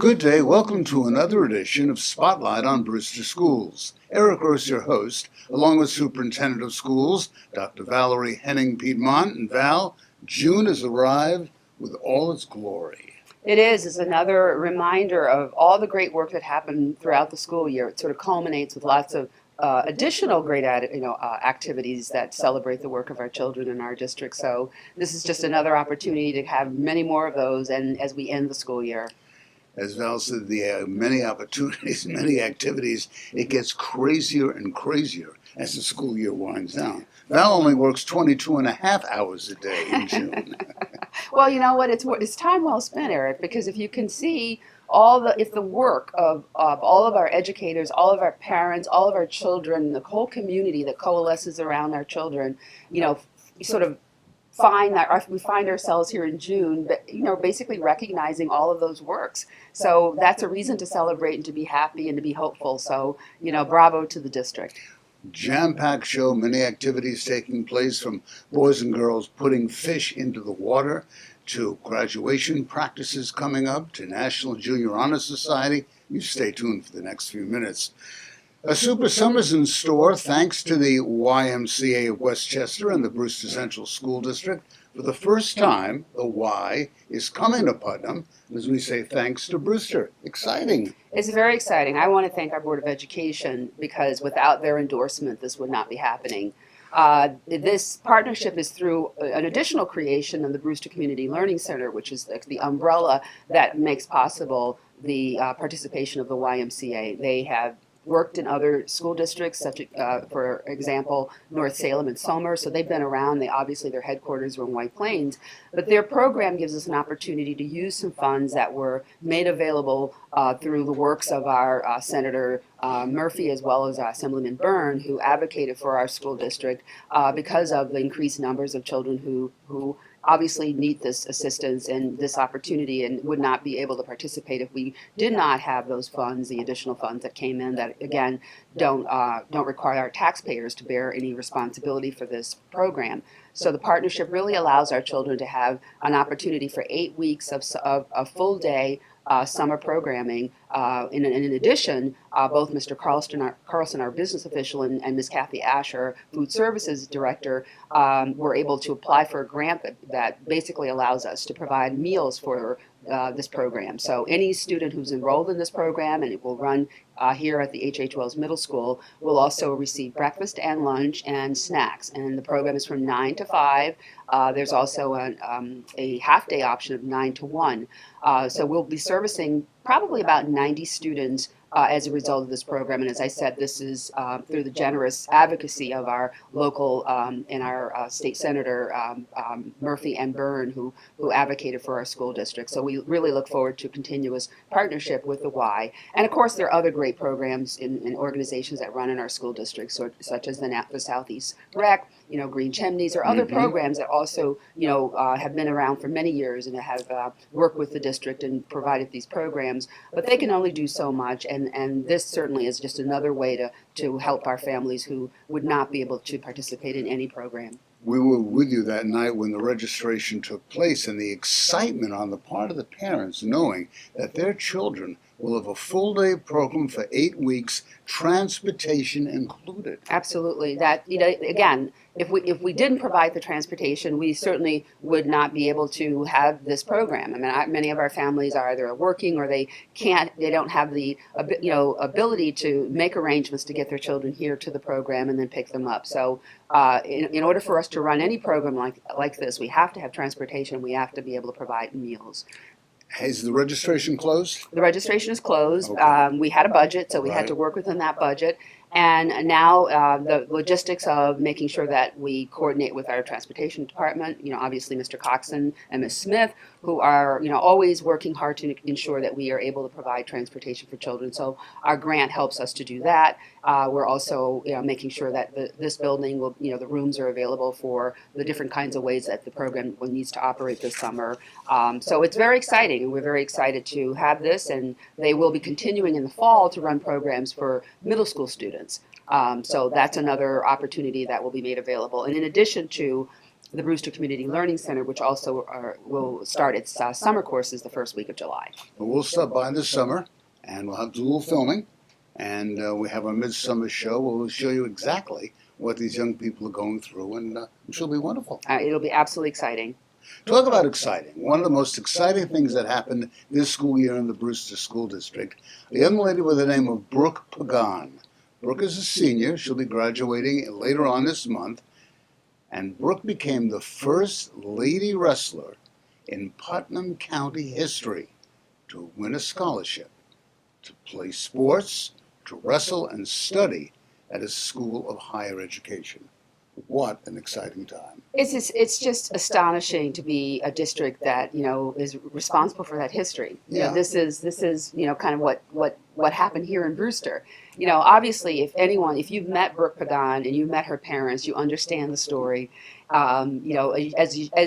Good day. Welcome to another edition of Spotlight on Brewster Schools. Eric Gross, your host, along with Superintendent of Schools, Dr. Valerie Henning-Piedmont. And Val, June has arrived with all its glory. It is. It's another reminder of all the great work that happened throughout the school year. It sort of culminates with lots of additional great activities that celebrate the work of our children in our district. So this is just another opportunity to have many more of those, and as we end the school year. As Val said, the many opportunities, many activities, it gets crazier and crazier as the school year winds down. Val only works 22 and a half hours a day in June. Well, you know what? It's time well spent, Eric, because if you can see if the work of all of our educators, all of our parents, all of our children, the whole community that coalesces around our children, sort of we find ourselves here in June, basically recognizing all of those works. So that's a reason to celebrate and to be happy and to be hopeful. So, bravo to the district. Jam-packed show, many activities taking place, from boys and girls putting fish into the water to graduation practices coming up to National Junior Honor Society. You stay tuned for the next few minutes. A super summer's in store thanks to the YMCA of Westchester and the Brewster Central School District. For the first time, the Y is coming to Putnam, as we say, thanks to Brewster. Exciting. It's very exciting. I want to thank our Board of Education, because without their endorsement, this would not be happening. This partnership is through an additional creation of the Brewster Community Learning Center, which is the umbrella that makes possible the participation of the YMCA. They have worked in other school districts, such for example, North Salem and Somer, so they've been around. Their headquarters were in White Plains, but their program gives us an opportunity to use some funds that were made available through the works of our Senator Murphy, as well as Assemblyman Byrne, who advocated for our school district because of the increased numbers of children who obviously need this assistance and this opportunity, and would not be able to participate if we did not have those funds, the additional funds that came in that, again, don't require our taxpayers to bear any responsibility for this program. So the partnership really allows our children to have an opportunity for 8 weeks of a full day summer programming. In addition, both Mr. Carlson, our business official, and Ms. Kathy Asher, food services director, were able to apply for a grant that basically allows us to provide meals for this program. So any student who's enrolled in this program, and it will run here at the H.H. Wells Middle School, will also receive breakfast and lunch and snacks. And the program is from 9 to 5. There's also a half-day option of 9 to 1. So we'll be servicing probably about 90 students as a result of this program. And as I said, this is through the generous advocacy of our local and our state senator, Murphy and Byrne, who advocated for our school district. So we really look forward to continuous partnership with the Y. And of course, there are other great programs in organizations that run in our school district, such as the Southeast Rec, Green Chimneys, or other programs that also, have been around for many years and have worked with the district and provided these programs. But they can only do so much, and this certainly is just another way to help our families who would not be able to participate in any program. We were with you that night when the registration took place, and the excitement on the part of the parents knowing that their children will have a full-day program for 8 weeks, transportation included. Absolutely. That, again, if we didn't provide the transportation, we certainly would not be able to have this program. I mean, many of our families are either working or they don't have the ability to make arrangements to get their children here to the program and then pick them up. So in order for us to run any program like this, we have to have transportation. We have to be able to provide meals. Is the registration closed? The registration is closed. Okay. We had a budget, so we had to work within that budget. And now the logistics of making sure that we coordinate with our transportation department, obviously Mr. Coxon and Ms. Smith, who are, always working hard to ensure that we are able to provide transportation for children. So our grant helps us to do that. We're also, making sure that this building will, the rooms are available for the different kinds of ways that the program needs to operate this summer. So it's very exciting, and we're very excited to have this, and they will be continuing in the fall to run programs for middle school students. So that's another opportunity that will be made available. And in addition to the Brewster Community Learning Center, which also will start its summer courses the first week of July. But we'll stop by this summer, and we'll have a little filming, and we have our midsummer show where we'll show you exactly what these young people are going through, and I'm sure it'll be wonderful. It'll be absolutely exciting. Talk about exciting. One of the most exciting things that happened this school year in the Brewster School District, a young lady by the name of Brooke Pagan. Brooke is a senior. She'll be graduating later on this month. And Brooke became the first lady wrestler in Putnam County history to win a scholarship to play sports, to wrestle and study at a school of higher education. What an exciting time. It's just astonishing to be a district that, is responsible for that history. Yeah. This is kind of what happened here in Brewster. Obviously, if you've met Brooke Pagan and you've met her parents, you understand the story. As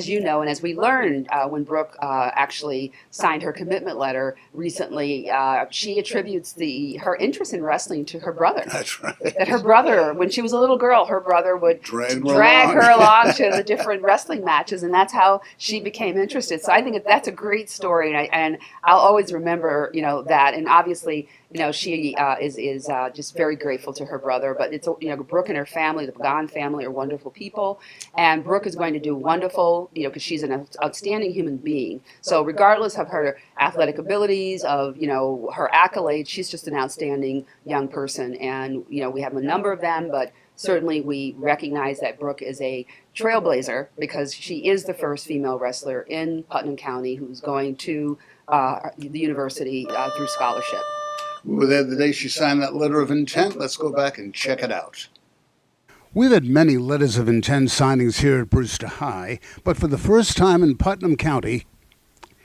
you know, and as we learned when Brooke actually signed her commitment letter recently, she attributes her interest in wrestling to her brother. That's right. That her brother, when she was a little girl, her brother would drag her along to the different wrestling matches, and that's how she became interested. So I think that's a great story, and I'll always remember, that. And obviously, she is just very grateful to her brother. But it's Brooke and her family, the Pagan family, are wonderful people, and Brooke is going to do wonderful, because she's an outstanding human being. So regardless of her athletic abilities, of her accolades, she's just an outstanding young person. And we have a number of them, but certainly we recognize that Brooke is a trailblazer because she is the first female wrestler in Putnam County who's going to the university through scholarship. We were there the day she signed that letter of intent. Let's go back and check it out. We've had many letters of intent signings here at Brewster High, but for the first time in Putnam County,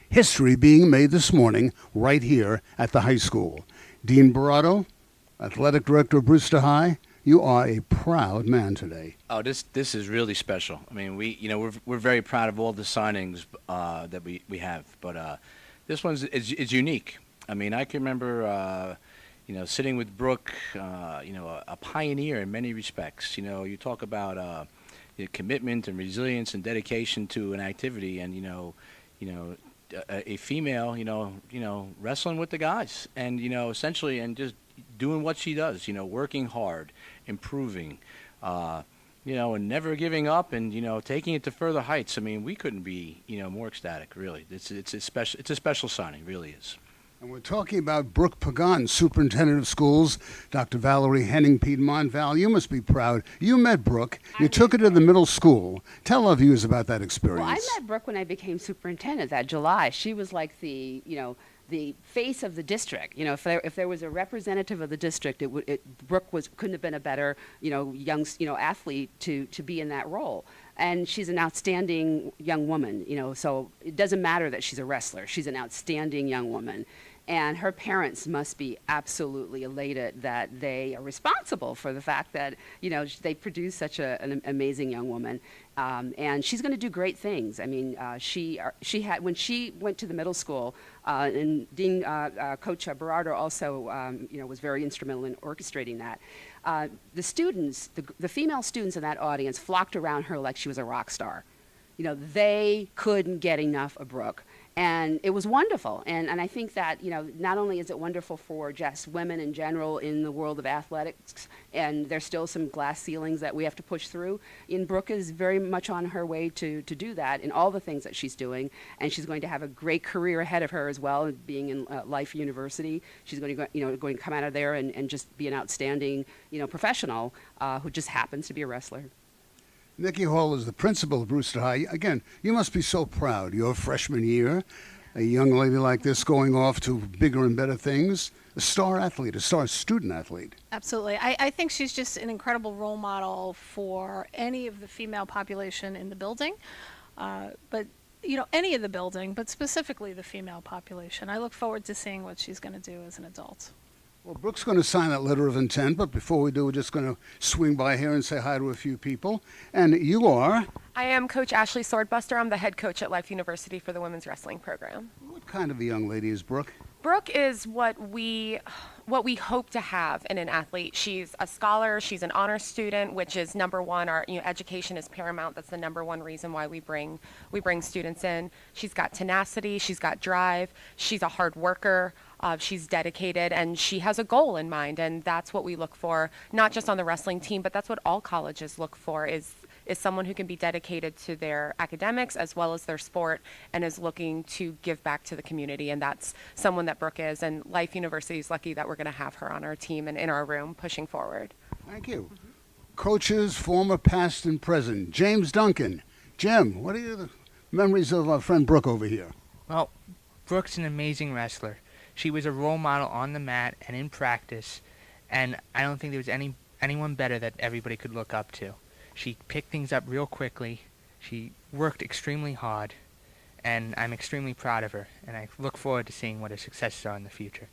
history being made this morning right here at the high school. Dean Barato, Athletic Director of Brewster High, you are a proud man today. Oh, this is really special. I mean, we're very proud of all the signings that we have, but this one's is unique. I mean, I can remember, sitting with Brooke, a pioneer in many respects. You talk about commitment and resilience and dedication to an activity, and a female, wrestling with the guys, and essentially, and just doing what she does. Working hard, improving, and never giving up, and taking it to further heights. I mean, we couldn't be more ecstatic. Really, it's a special signing. Really is. And we're talking about Brooke Pagan, Superintendent of Schools, Dr. Valerie Henning-Piedmont. Val, you must be proud. You met Brooke. You took her to the middle school. Tell our viewers about that experience. Well, I met Brooke when I became superintendent that July. She was like the face of the district. If there was a representative of the district, Brooke couldn't have been a better, young, athlete to be in that role. And she's an outstanding young woman, so it doesn't matter that she's a wrestler. She's an outstanding young woman. And her parents must be absolutely elated that they are responsible for the fact that, they produce such an amazing young woman. And she's going to do great things. I mean, she had, when she went to the middle school, and Dean Coach Berardo also, was very instrumental in orchestrating that. The students, the female students in that audience flocked around her like she was a rock star. They couldn't get enough of Brooke. And it was wonderful. And I think that, not only is it wonderful for just women in general in the world of athletics, and there's still some glass ceilings that we have to push through, and Brooke is very much on her way to do that in all the things that she's doing. And she's going to have a great career ahead of her as well, being in Life University. She's going to come out of there and just be an outstanding, professional who just happens to be a wrestler. Nikki Hall is the principal of Brewster High. Again, you must be so proud. Your freshman year, a young lady like this going off to bigger and better things, a star athlete, a star student athlete. Absolutely. I think she's just an incredible role model for any of the female population in the building, but any of the building, but specifically the female population. I look forward to seeing what she's going to do as an adult. Well, Brooke's going to sign that letter of intent, but before we do, we're just going to swing by here and say hi to a few people. And you are? I am Coach Ashley Swordbuster. I'm the head coach at Life University for the women's wrestling program. What kind of a young lady is Brooke? Brooke is what we hope to have in an athlete. She's a scholar, she's an honor student, which is number one. Our education is paramount. That's the number one reason why we bring students in. She's got tenacity, she's got drive, she's a hard worker. She's dedicated, and she has a goal in mind, and that's what we look for, not just on the wrestling team, but that's what all colleges look for, is someone who can be dedicated to their academics as well as their sport and is looking to give back to the community, and that's someone that Brooke is, and Life University is lucky that we're going to have her on our team and in our room pushing forward. Thank you. Coaches, former, past, and present. James Duncan. Jim, what are your memories of our friend Brooke over here? Well, Brooke's an amazing wrestler. She was a role model on the mat and in practice, and I don't think there was anyone better that everybody could look up to. She picked things up real quickly. She worked extremely hard, and I'm extremely proud of her, and I look forward to seeing what her successes are in the future.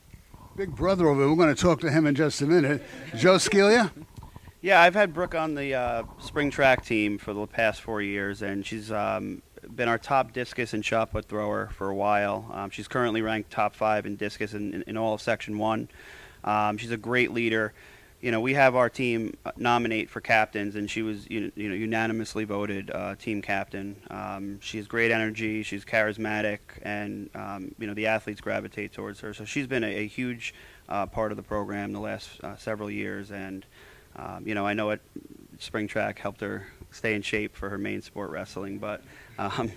Big brother over here. We're going to talk to him in just a minute. Joe Scalia? Yeah, I've had Brooke on the spring track team for the past 4 years, and she's been our top discus and shot put thrower for a while. She's currently ranked top 5 in discus in all of Section 1. She's a great leader. We have our team nominate for captains, and she was unanimously voted team captain. She has great energy. She's charismatic, and the athletes gravitate towards her. So she's been a huge part of the program the last several years, and I know spring track helped her stay in shape for her main sport, wrestling, but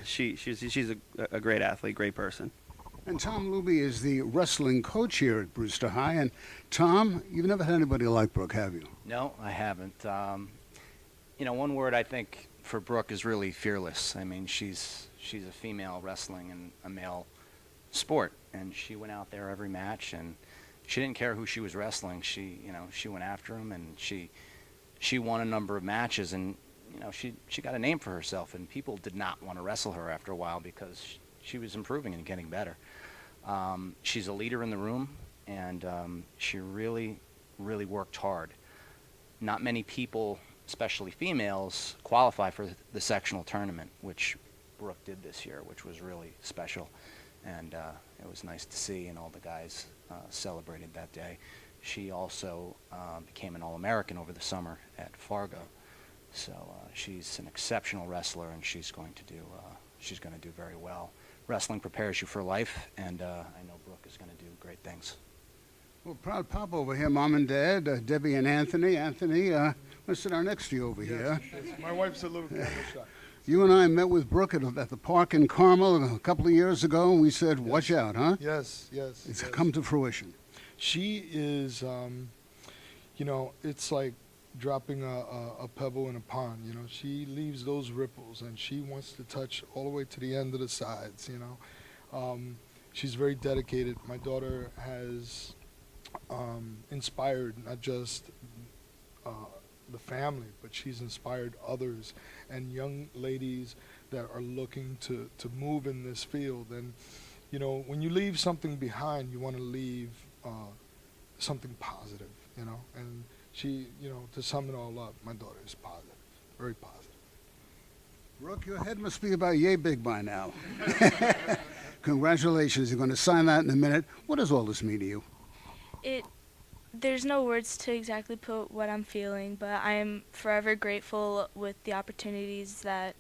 she's a great athlete, great person. And Tom Luby is the wrestling coach here at Brewster High. And Tom, you've never had anybody like Brooke, have you? No, I haven't. One word I think for Brooke is really fearless. I mean, she's a female wrestling in a male sport, and she went out there every match, and she didn't care who she was wrestling. She went after him, and she won a number of matches, and she got a name for herself, and people did not want to wrestle her after a while because she was improving and getting better. She's a leader in the room, and she really, really worked hard. Not many people, especially females, qualify for the sectional tournament, which Brooke did this year, which was really special. And it was nice to see, and all the guys celebrated that day. She also became an All-American over the summer at Fargo. So she's an exceptional wrestler, and she's going to do very well. Wrestling prepares you for life, and I know Brooke is going to do great things. Well, proud pop over here, Mom and Dad, Debbie and Anthony. Anthony, I'm going to sit down next to you over here. Yes. My wife's a little camera shy. You and I met with Brooke at the park in Carmel a couple of years ago, and we said, watch out, huh? Yes. It's come to fruition. She is, it's like dropping a pebble in a pond, She leaves those ripples, and she wants to touch all the way to the end of the sides, She's very dedicated. My daughter has inspired not just the family, but she's inspired others and young ladies that are looking to move in this field. And, when you leave something behind, you want to leave something positive, and she, to sum it all up, my daughter is positive, very positive. Brooke, your head must be about yay big by now. Congratulations. You're going to sign that in a minute. What does all this mean to you? There's no words to exactly put what I'm feeling, but I am forever grateful with the opportunities that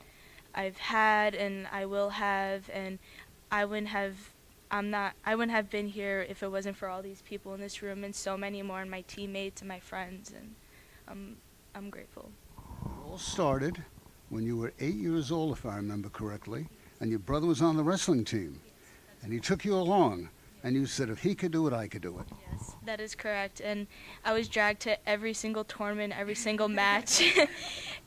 I've had and I will have, and I wouldn't have been here if it wasn't for all these people in this room and so many more, and my teammates and my friends, and I'm grateful. It all started when you were 8 years old, if I remember correctly, and your brother was on the wrestling team, and he took you along, and you said, if he could do it, I could do it. Yes, that is correct, and I was dragged to every single tournament, every single match,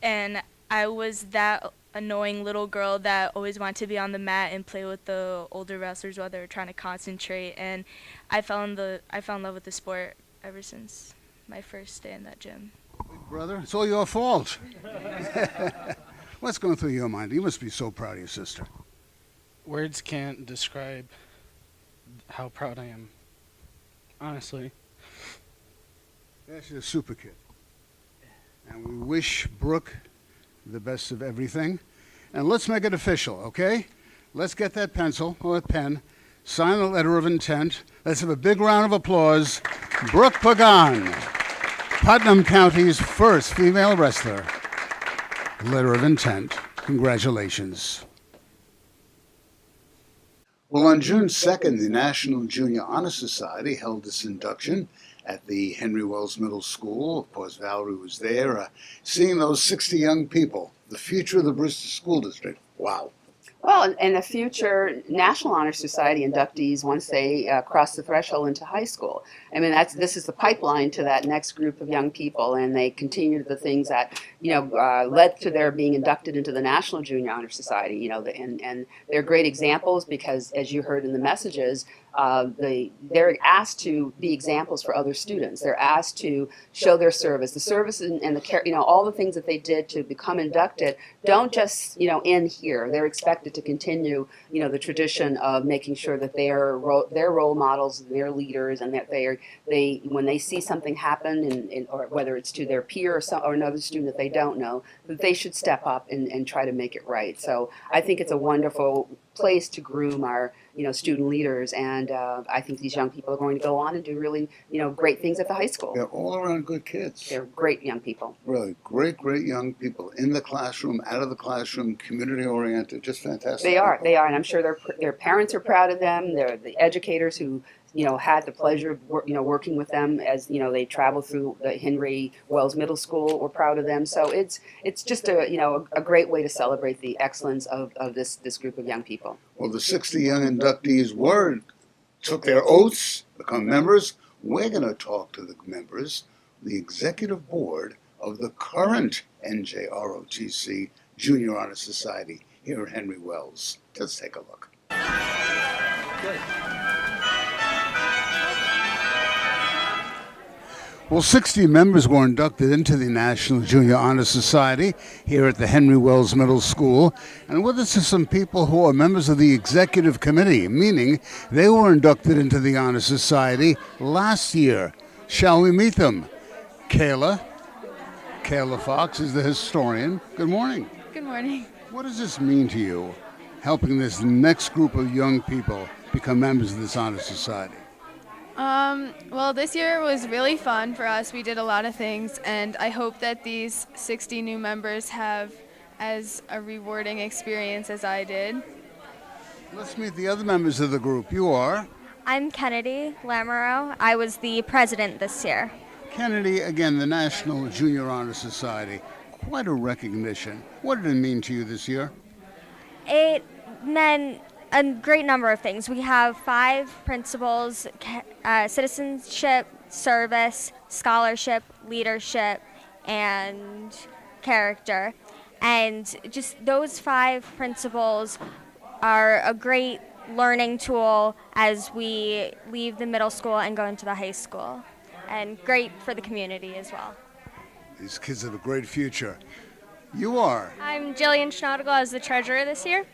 and I was that annoying little girl that always wanted to be on the mat and play with the older wrestlers while they were trying to concentrate, and I fell in love with the sport ever since my first day in that gym. Big brother, it's all your fault. What's going through your mind? You must be so proud of your sister. Words can't describe how proud I am, honestly. Yeah, she's a super kid. And we wish Brooke the best of everything. And let's make it official, okay? Let's get that pencil or that pen. sign the letter of intent. Let's have a big round of applause. Brooke Pagan, Putnam County's first female wrestler. Letter of intent. Congratulations. Well, on June 2nd, the National Junior Honor Society held its induction at the Henry Wells Middle School. Of course, Valerie was there, seeing those 60 young people, the future of the Brewster School District. Wow. Well, and the future National Honor Society inductees once they cross the threshold into high school. I mean, this is the pipeline to that next group of young people, and they continue the things that led to their being inducted into the National Junior Honor Society. And they're great examples because, as you heard in the messages, they're asked to be examples for other students. They're asked to show their service, the service and the care, all the things that they did to become inducted. Don't just end here. They're expected to continue the tradition of making sure that they're role models, they're leaders, and that they when they see something happen, or whether it's to their peer or another student that they don't know, that they should step up and try to make it right. So I think it's a wonderful place to groom our student leaders, and I think these young people are going to go on and do really great things at the high school. They're all around good kids. They're great young people. Really great young people in the classroom, out of the classroom, community oriented, just fantastic. They are, and I'm sure their parents are proud of them. They're the educators who had the pleasure of working with them as they traveled through the Henry Wells Middle School. We're proud of them. So it's just a great way to celebrate the excellence of this group of young people. Well, the 60 young inductees took their oaths, become members. We're going to talk to the members, the executive board of the current NJROTC Junior Honor Society here at Henry Wells. Let's take a look. Good. Well, 60 members were inducted into the National Junior Honor Society here at the Henry Wells Middle School. And with us are some people who are members of the executive committee, meaning they were inducted into the Honor Society last year. Shall we meet them? Kayla Fox is the historian. Good morning. Good morning. What does this mean to you, helping this next group of young people become members of this Honor Society? Well, this year was really fun for us. We did a lot of things, and I hope that these 60 new members have as a rewarding experience as I did. Let's meet the other members of the group. You are? I'm Kennedy Lamoureux. I was the president this year. Kennedy, again, the National Junior Honor Society. Quite a recognition. What did it mean to you this year? It meant a great number of things. We have 5 principles: citizenship, service, scholarship, leadership, and character. And just those 5 principles are a great learning tool as we leave the middle school and go into the high school, and great for the community as well. These kids have a great future. You are? I'm Jillian Schnaudegel as the treasurer this year.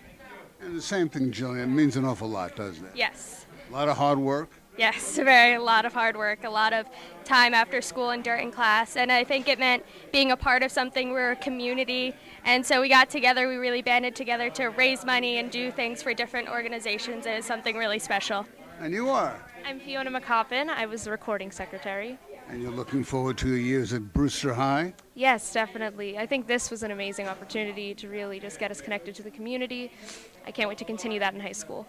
And the same thing, Jillian. It means an awful lot, doesn't it? Yes. A lot of hard work. Yes, a lot of hard work, a lot of time after school and during class. And I think it meant being a part of something. We're a community. And so we got together, we really banded together to raise money and do things for different organizations. And it's something really special. And you are? I'm Fiona McCoppin. I was the recording secretary. And you're looking forward to your years at Brewster High? Yes, definitely. I think this was an amazing opportunity to really just get us connected to the community. I can't wait to continue that in high school.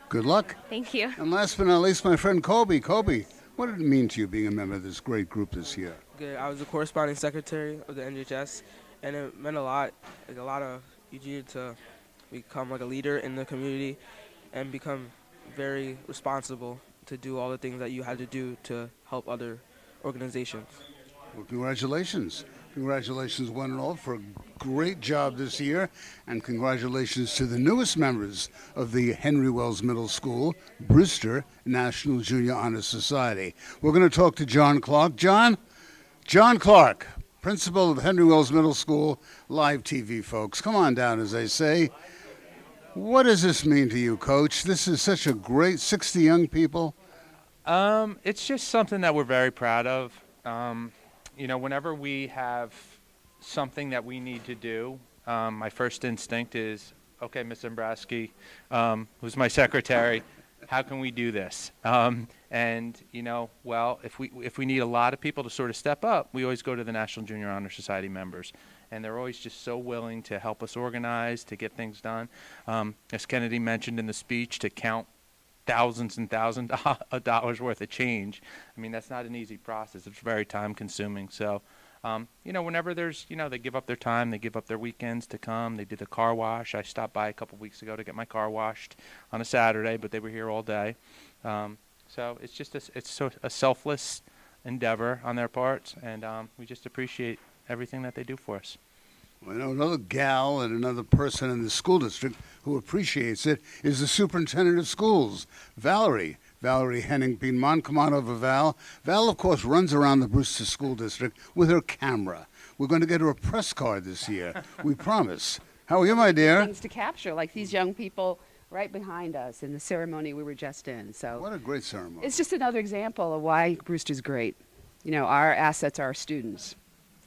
Good luck. Thank you. And last but not least, my friend Kobe. Kobe, what did it mean to you being a member of this great group this year? Good. I was the corresponding secretary of the NJHS, and it meant a lot. You needed to become like a leader in the community and become very responsible to do all the things that you had to do to help other organizations. Well, congratulations. Congratulations, one and all, for a great job this year. And congratulations to the newest members of the Henry Wells Middle School, Brewster National Junior Honor Society. We're going to talk to John Clark. John Clark, principal of Henry Wells Middle School, live TV, folks. Come on down, as they say. What does this mean to you, Coach? This is such a great 60 young people. It's just something that we're very proud of. Whenever we have something that we need to do, my first instinct is, okay, Ms. Dombrowski, who's my secretary, how can we do this? And well, if we need a lot of people to sort of step up, we always go to the National Junior Honor Society members, and they're always just so willing to help us organize, to get things done. As Kennedy mentioned in the speech, to count thousands and thousands of dollars worth of change. I mean, that's not an easy process. It's very time consuming. So, whenever there's, they give up their time, they give up their weekends to come. They did a car wash. I stopped by a couple weeks ago to get my car washed on a Saturday, but they were here all day. So it's just a selfless endeavor on their part, and we just appreciate everything that they do for us. Well, another gal and another person in the school district who appreciates it is the superintendent of schools, Valerie Henning-Piedmont. Come on over, Val. Val, of course, runs around the Brewster School District with her camera. We're going to get her a press card this year. We promise. How are you, my dear? Things to capture, like these young people right behind us in the ceremony we were just in. So what a great ceremony. It's just another example of why Brewster's great. Our assets are our students.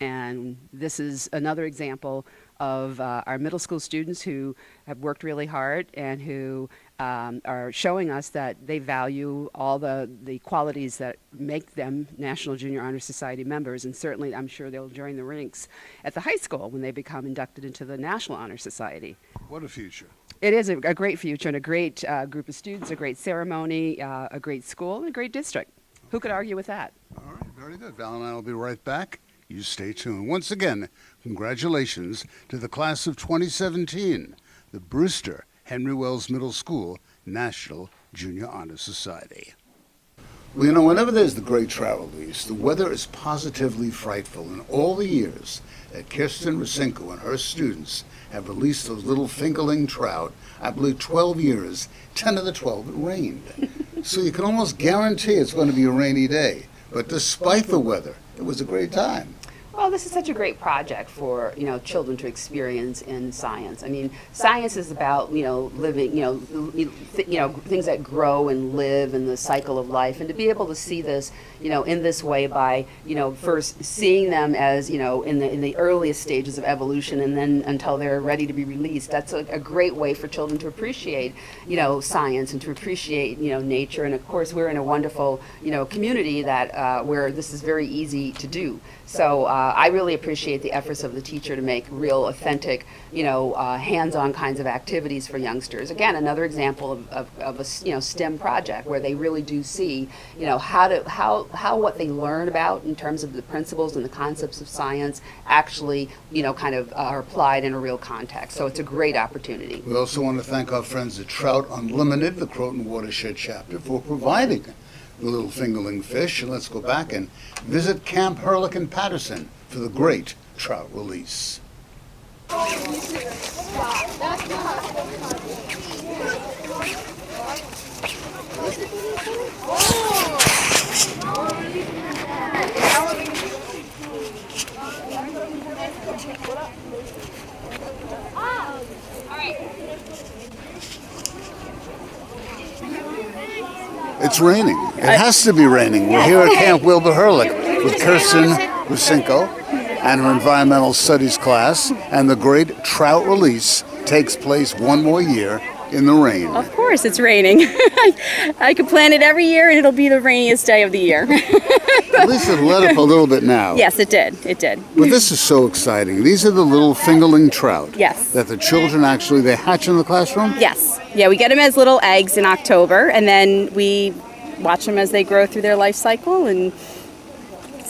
And this is another example of our middle school students who have worked really hard and who are showing us that they value all the qualities that make them National Junior Honor Society members. And certainly, I'm sure they'll join the ranks at the high school when they become inducted into the National Honor Society. What a future. It is a great future and a great group of students, a great ceremony, a great school, and a great district. Who could argue with that? All right, very good. Val and I will be right back. You stay tuned. Once again, congratulations to the class of 2017, the Brewster Henry Wells Middle School National Junior Honor Society. Well, whenever there's the great trout release, the weather is positively frightful. In all the years that Kirsten Rasinko and her students have released those little fingerling trout, I believe 12 years, 10 of the 12 it rained. So you can almost guarantee it's going to be a rainy day. But despite the weather, it was a great time. Well, this is such a great project for, children to experience in science. I mean, science is about, living, things that grow and live in the cycle of life. And to be able to see this, in this way by, first seeing them as, in the earliest stages of evolution and then until they're ready to be released, that's a great way for children to appreciate, science and to appreciate, nature. And of course, we're in a wonderful, community that where this is very easy to do. So I really appreciate the efforts of the teacher to make real, authentic, hands-on kinds of activities for youngsters. Again, another example of a STEM project where they really do see, how what they learn about in terms of the principles and the concepts of science actually, are applied in a real context. So it's a great opportunity. We also want to thank our friends at Trout Unlimited, the Croton Watershed chapter, for providing the little fingerling fish. And let's go back and visit Camp Hurlick in Patterson for the great trout release. It's raining. It has to be raining. We're here at Camp Wilbur Hurlick with Kirsten Rasinko and her environmental studies class, and the great trout release takes place one more year in the rain. Of course it's raining. I could plan it every year and it'll be the rainiest day of the year. At least it let up a little bit now. Yes, it did. It did. But this is so exciting. These are the little fingerling trout. Yes. That the children they hatch in the classroom? Yes. Yeah, we get them as little eggs in October, and then we watch them as they grow through their life cycle and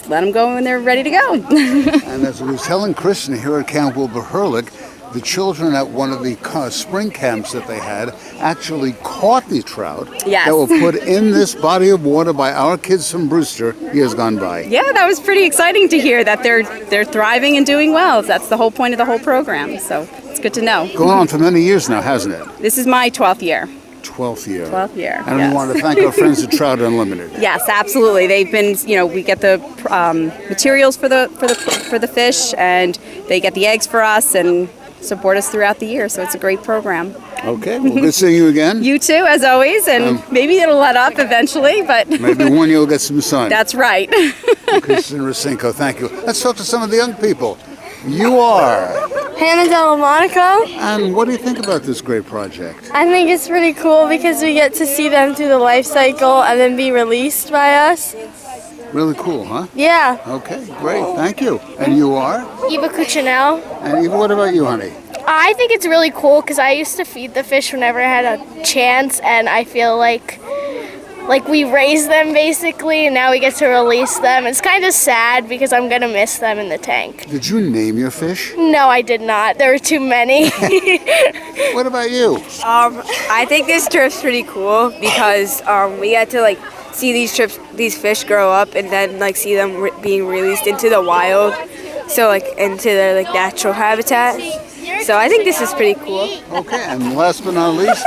let them go when they're ready to go. And as I was telling Kristen here at Camp Wilbur Hurlick, the children at one of the spring camps that they had actually caught the trout yes. that were put in this body of water by our kids from Brewster years gone by. Yeah, that was pretty exciting to hear that they're thriving and doing well. That's the whole point of the whole program, so it's good to know. Going on for many years now, hasn't it? This is my 12th year. 12th year. 12th year. And yes. we want to thank our friends at Trout Unlimited. Yes, absolutely. They've been, we get the materials for the fish, and they get the eggs for us and support us throughout the year. So it's a great program. Okay, well, good seeing you again. You too, as always, and maybe it'll let up eventually, but maybe one year you'll get some sun. That's right. Kristen Rasinko, thank you. Let's talk to some of the young people. You are Hannah Delmonico. And what do you think about this great project? I think it's pretty cool because we get to see them through the life cycle and then be released by us. Really cool, huh? Yeah. Okay, great. Thank you. And you are? Eva Cuccinell. And Eva, what about you, honey? I think it's really cool because I used to feed the fish whenever I had a chance, and I feel like we raised them basically, and now we get to release them. It's kind of sad because I'm gonna miss them in the tank. Did you name your fish? No, I did not. There were too many. What about you? I think this trip's pretty cool because we get to see these fish grow up and then see them being released into the wild, so into their natural habitat. So I think this is pretty cool. Okay, and last but not least,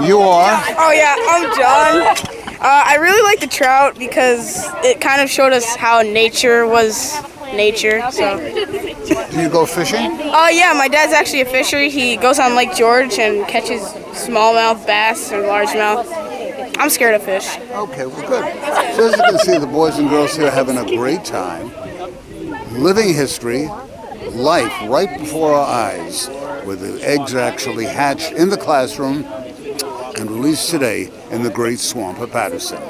you are? Oh yeah, I'm John. I really like the trout because it kind of showed us how nature was nature. So. Do you go fishing? Oh yeah, my dad's actually a fisher. He goes on Lake George and catches smallmouth bass or largemouth. I'm scared of fish. Okay, well good. So as you can see, the boys and girls here are having a great time, living history, life right before our eyes, where the eggs are actually hatched in the classroom and released today in the Great Swamp of Patterson.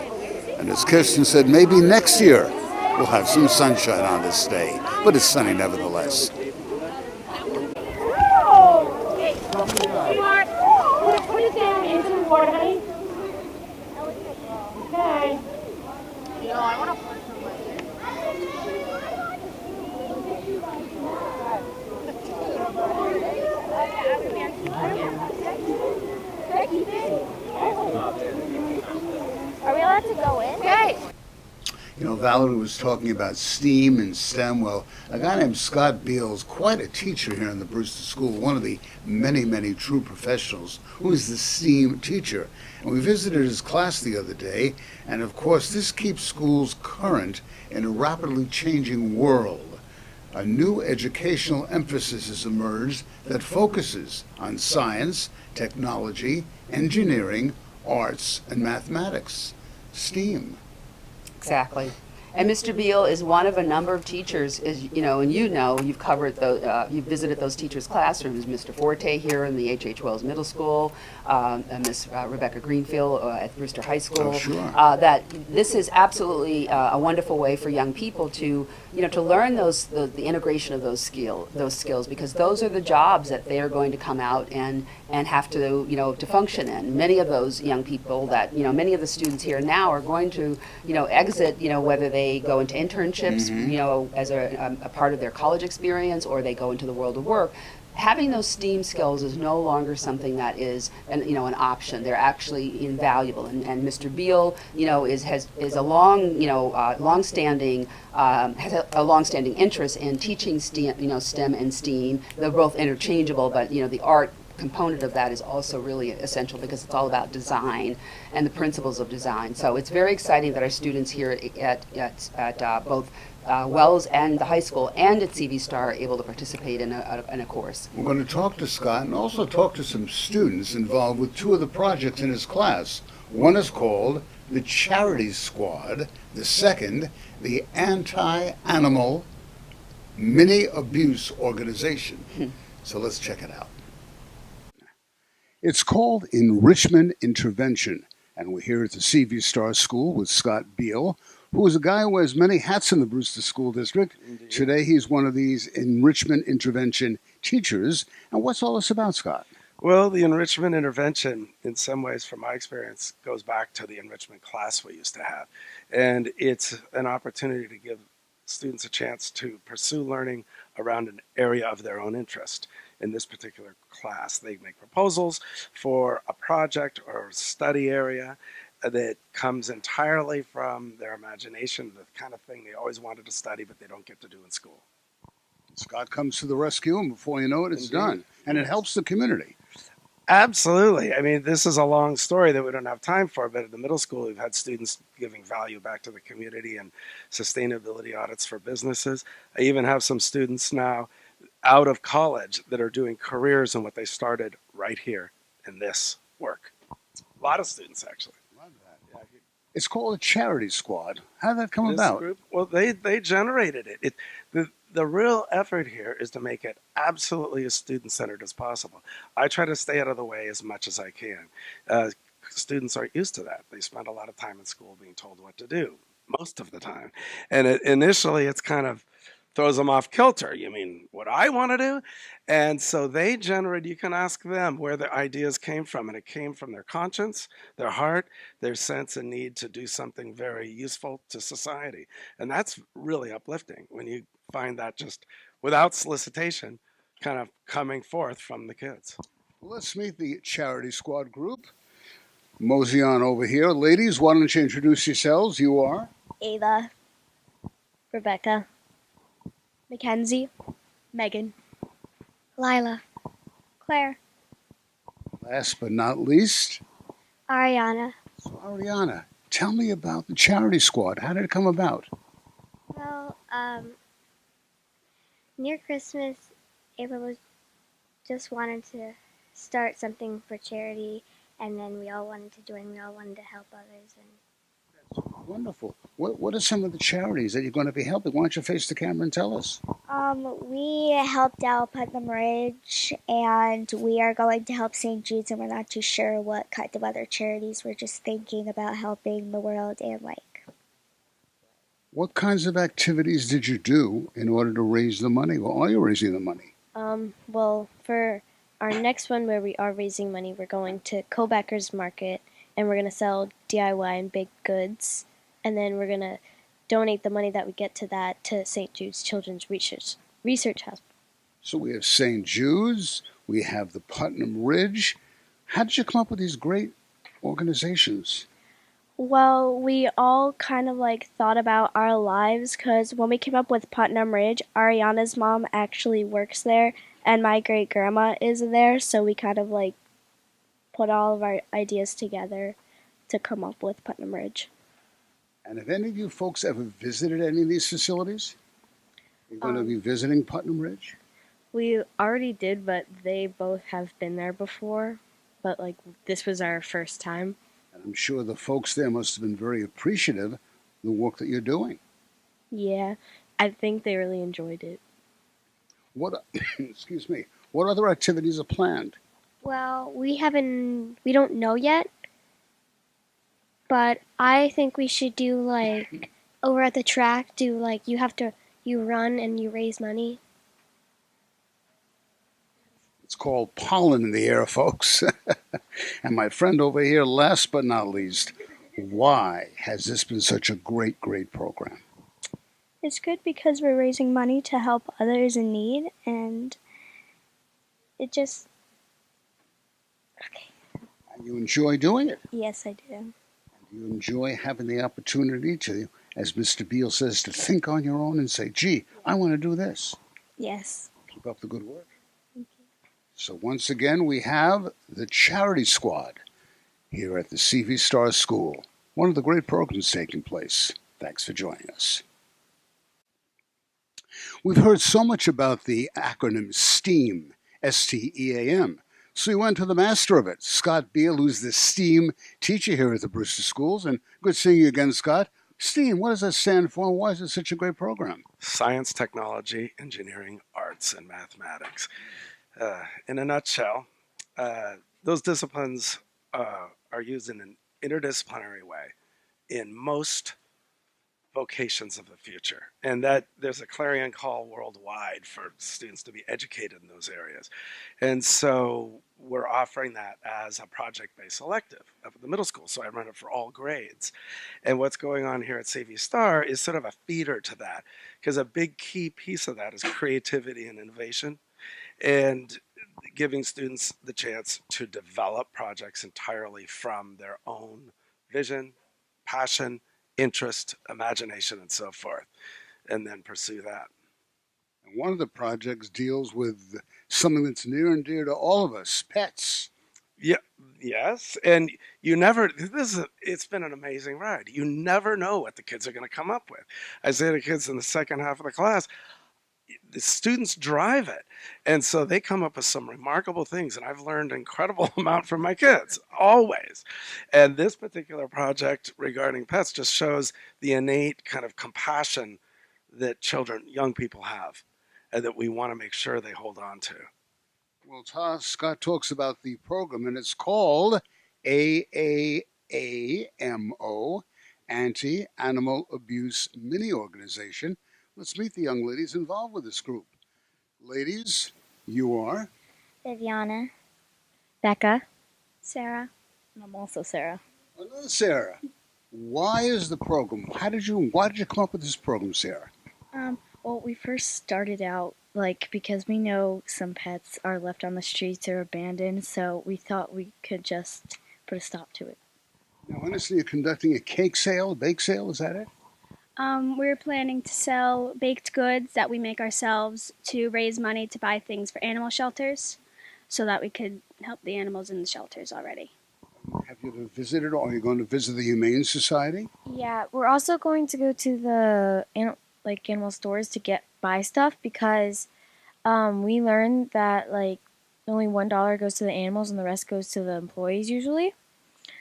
And as Kirsten said, maybe next year we'll have some sunshine on this day, but it's sunny nevertheless. Put it down into the water, honey. Okay. You know, I want to put Are we allowed to go in? Okay. You know, Valerie was talking about STEAM and STEM. Well, a guy named Scott Beal is quite a teacher here in the Brewster School, one of the many, many true professionals who is the STEAM teacher. And we visited his class the other day, and of course this keeps schools current in a rapidly changing world. A new educational emphasis has emerged that focuses on science, technology, engineering, arts, and mathematics. STEAM. Exactly. And Mr. Beal is one of a number of teachers, as you know, and you've covered you've visited those teachers' classrooms. Mr. Forte here in the H.H. Wells Middle School, and Miss Rebecca Greenfield at Brewster High School. Oh, sure. That this is absolutely a wonderful way for young people to learn the integration of those skills, because those are the jobs that they are going to come out and have to to function in. Many of those young people that many of the students here now are going to exit whether they go into internships as a part of their college experience, or they go into the world of work. Having those STEAM skills is no longer something that is an option. They're actually invaluable. And Mr. Beal has a long-standing interest in teaching STEM and STEAM. They're both interchangeable, but the art component of that is also really essential because it's all about design and the principles of design. So it's very exciting that our students here at both Wells and the high school and at CV Star are able to participate in a course. We're going to talk to Scott and also talk to some students involved with two of the projects in his class. One is called the Charity Squad, the second, the Anti-Animal Mini Abuse Organization. So let's check it out. It's called Enrichment Intervention, and we're here at the CV Star School with Scott Beal, who is a guy who wears many hats in the Brewster School District. Indeed. Today he's one of these enrichment intervention teachers. And what's all this about, Scott? Well, the enrichment intervention, in some ways, from my experience, goes back to the enrichment class we used to have. And it's an opportunity to give students a chance to pursue learning around an area of their own interest. In this particular class, they make proposals for a project or study area that comes entirely from their imagination, the kind of thing they always wanted to study but they don't get to do in school. Scott comes to the rescue, and before you know it, it's Indeed. done. And it helps the community. Absolutely. I mean, this is a long story that we don't have time for, but at the middle school, we've had students giving value back to the community and sustainability audits for businesses. I even have some students now out of college that are doing careers in what they started right here in this work. A lot of students, actually. It's called a Charity Squad. How did that come This about? group, well, they generated it. The the real effort here is to make it absolutely as student-centered as possible. I try to stay out of the way as much as I can. Students aren't used to that. They spend a lot of time in school being told what to do, most of the time. And initially, it's kind of throws them off kilter. You mean what I want to do? And so they generate, you can ask them where the ideas came from. And it came from their conscience, their heart, their sense and need to do something very useful to society. And that's really uplifting when you find that just without solicitation kind of coming forth from the kids. Let's meet the charity squad group. Mosey on over here. Ladies, why don't you introduce yourselves? You are? Ava, Rebecca, Mackenzie, Megan, Lila, Claire, Last but not least, Ariana. so Ariana, tell me about the charity squad. How did it come about? Well, near Christmas, Ava was just wanted to start something for charity, and then we all wanted to join. We all wanted to help others. Wonderful. What are some of the charities that you're going to be helping? Why don't you face the camera and tell us? We helped out Putnam Ridge, and we are going to help St. Jude's, and we're not too sure what kind of other charities. We're just thinking about helping the world and What kinds of activities did you do in order to raise the money? Or are you raising the money? Well, for our next one where we are raising money, we're going to Kobeckers Market, and we're going to sell DIY and baked goods, and then we're going to donate the money that we get to that to St. Jude's Children's Research Hospital. So we have St. Jude's, we have the Putnam Ridge. How did you come up with these great organizations? Well, we all kind of thought about our lives, because when we came up with Putnam Ridge, Ariana's mom actually works there, and my great grandma is there, so we kind of put all of our ideas together to come up with Putnam Ridge. And have any of you folks ever visited any of these facilities? You're going to be visiting Putnam Ridge? We already did, but they both have been there before, but this was our first time. And I'm sure the folks there must have been very appreciative of the work that you're doing. Yeah, I think they really enjoyed it. What, excuse me, what other activities are planned? Well, we don't know yet, but I think we should do over at the track, you run and you raise money. It's called pollen in the air, folks. And my friend over here, last but not least, why has this been such a great, great program? It's good because we're raising money to help others in need, and it just... And you enjoy doing it? Yes, I do. You enjoy having the opportunity to, as Mr. Beal says, to think on your own and say, gee, I want to do this. Yes. Keep up the good work. So once again, we have the Charity Squad here at the CV Star School. One of the great programs taking place. Thanks for joining us. We've heard so much about the acronym STEAM, S-T-E-A-M. So we went to the master of it, Scott Beal, who's the STEAM teacher here at the Brewster Schools. And good seeing you again, Scott. STEAM, what does that stand for? Why is it such a great program? Science, technology, engineering, arts, and mathematics. In a nutshell, those disciplines are used in an interdisciplinary way in most vocations of the future, and that there's a clarion call worldwide for students to be educated in those areas. And so we're offering that as a project-based elective up at the middle school, so I run it for all grades. And what's going on here at Xavier Star is sort of a feeder to that, because a big key piece of that is creativity and innovation, and giving students the chance to develop projects entirely from their own vision, passion, interest, imagination, and so forth, and then pursue that. And one of the projects deals with something that's near and dear to all of us, pets. Yeah, yes, and it's been an amazing ride. You never know what the kids are going to come up with. I say to kids in the second half of the class, the students drive it, and so they come up with some remarkable things, and I've learned an incredible amount from my kids, always. And this particular project regarding pets just shows the innate kind of compassion that young people have. and that we want to make sure they hold on to. Well, Scott talks about the program, and it's called AAAMO, Anti-Animal Abuse Mini Organization. Let's meet the young ladies involved with this group. Ladies, you are? Viviana. Becca. Sarah. And I'm also Sarah. Another Sarah. Why is the program? Why did you come up with this program, Sarah? Well, we first started out because we know some pets are left on the streets or abandoned, so we thought we could just put a stop to it. Now, I understand you're conducting a bake sale, is that it? We're planning to sell baked goods that we make ourselves to raise money to buy things for animal shelters so that we could help the animals in the shelters already. Have you ever visited, or are you going to visit the Humane Society? Yeah, we're also going to go to the animal stores to buy stuff because we learned that only $1 goes to the animals and the rest goes to the employees usually.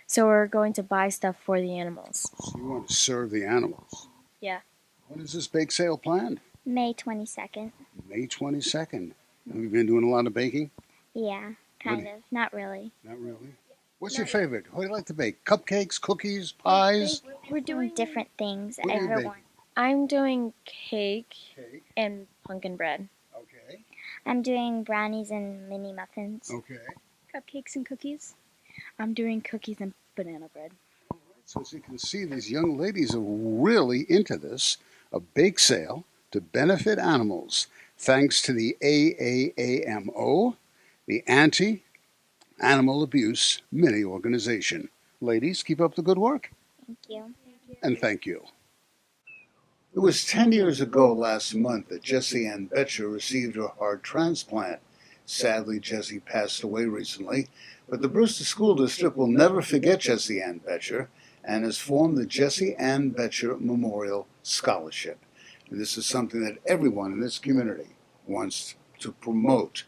So we're going to buy stuff for the animals. So you want to serve the animals. Yeah. When is this bake sale planned? May 22nd. May 22nd. Have you been doing a lot of baking? Yeah, kind of. Not really. Not really. What's your favorite? What do you like to bake? Cupcakes, cookies, pies? We're doing different things. What are you baking? I'm doing cake and pumpkin bread. Okay. I'm doing brownies and mini muffins. Okay. Cupcakes and cookies. I'm doing cookies and banana bread. So as you can see, these young ladies are really into this, a bake sale to benefit animals, thanks to the AAAMO, the Anti-Animal Abuse Mini Organization. Ladies, keep up the good work. Thank you. And thank you. It was 10 years ago last month that Jessie Ann Betcher received her heart transplant. Sadly, Jessie passed away recently, but the Brewster School District will never forget Jessie Ann Betcher and has formed the Jessie Ann Betcher Memorial Scholarship. And this is something that everyone in this community wants to promote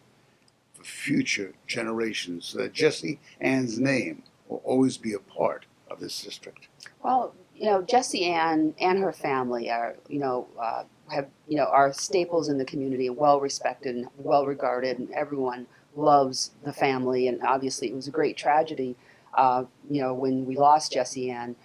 for future generations so that Jessie Ann's name will always be a part of this district. Well, Jessie Ann and her family are, are staples in the community, well respected and well regarded, and everyone loves the family. And obviously, it was a great tragedy, when we lost Jessie Ann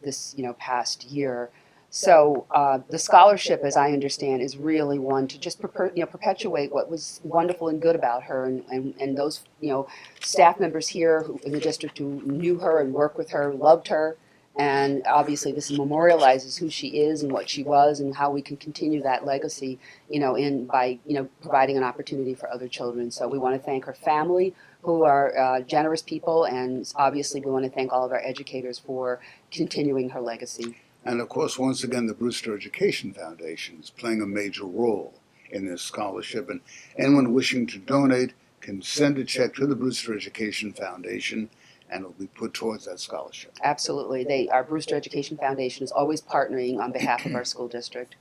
this past year. So the scholarship, as I understand, is really one to just perpetuate what was wonderful and good about her, and those staff members here in the district who knew her and worked with her, loved her. And obviously this memorializes who she is and what she was and how we can continue that legacy, by providing an opportunity for other children. So we want to thank her family, who are generous people, and obviously we want to thank all of our educators for continuing her legacy. And of course, once again, the Brewster Education Foundation is playing a major role in this scholarship. And anyone wishing to donate can send a check to the Brewster Education Foundation, and it will be put towards that scholarship. Absolutely. Our Brewster Education Foundation is always partnering on behalf of our school district.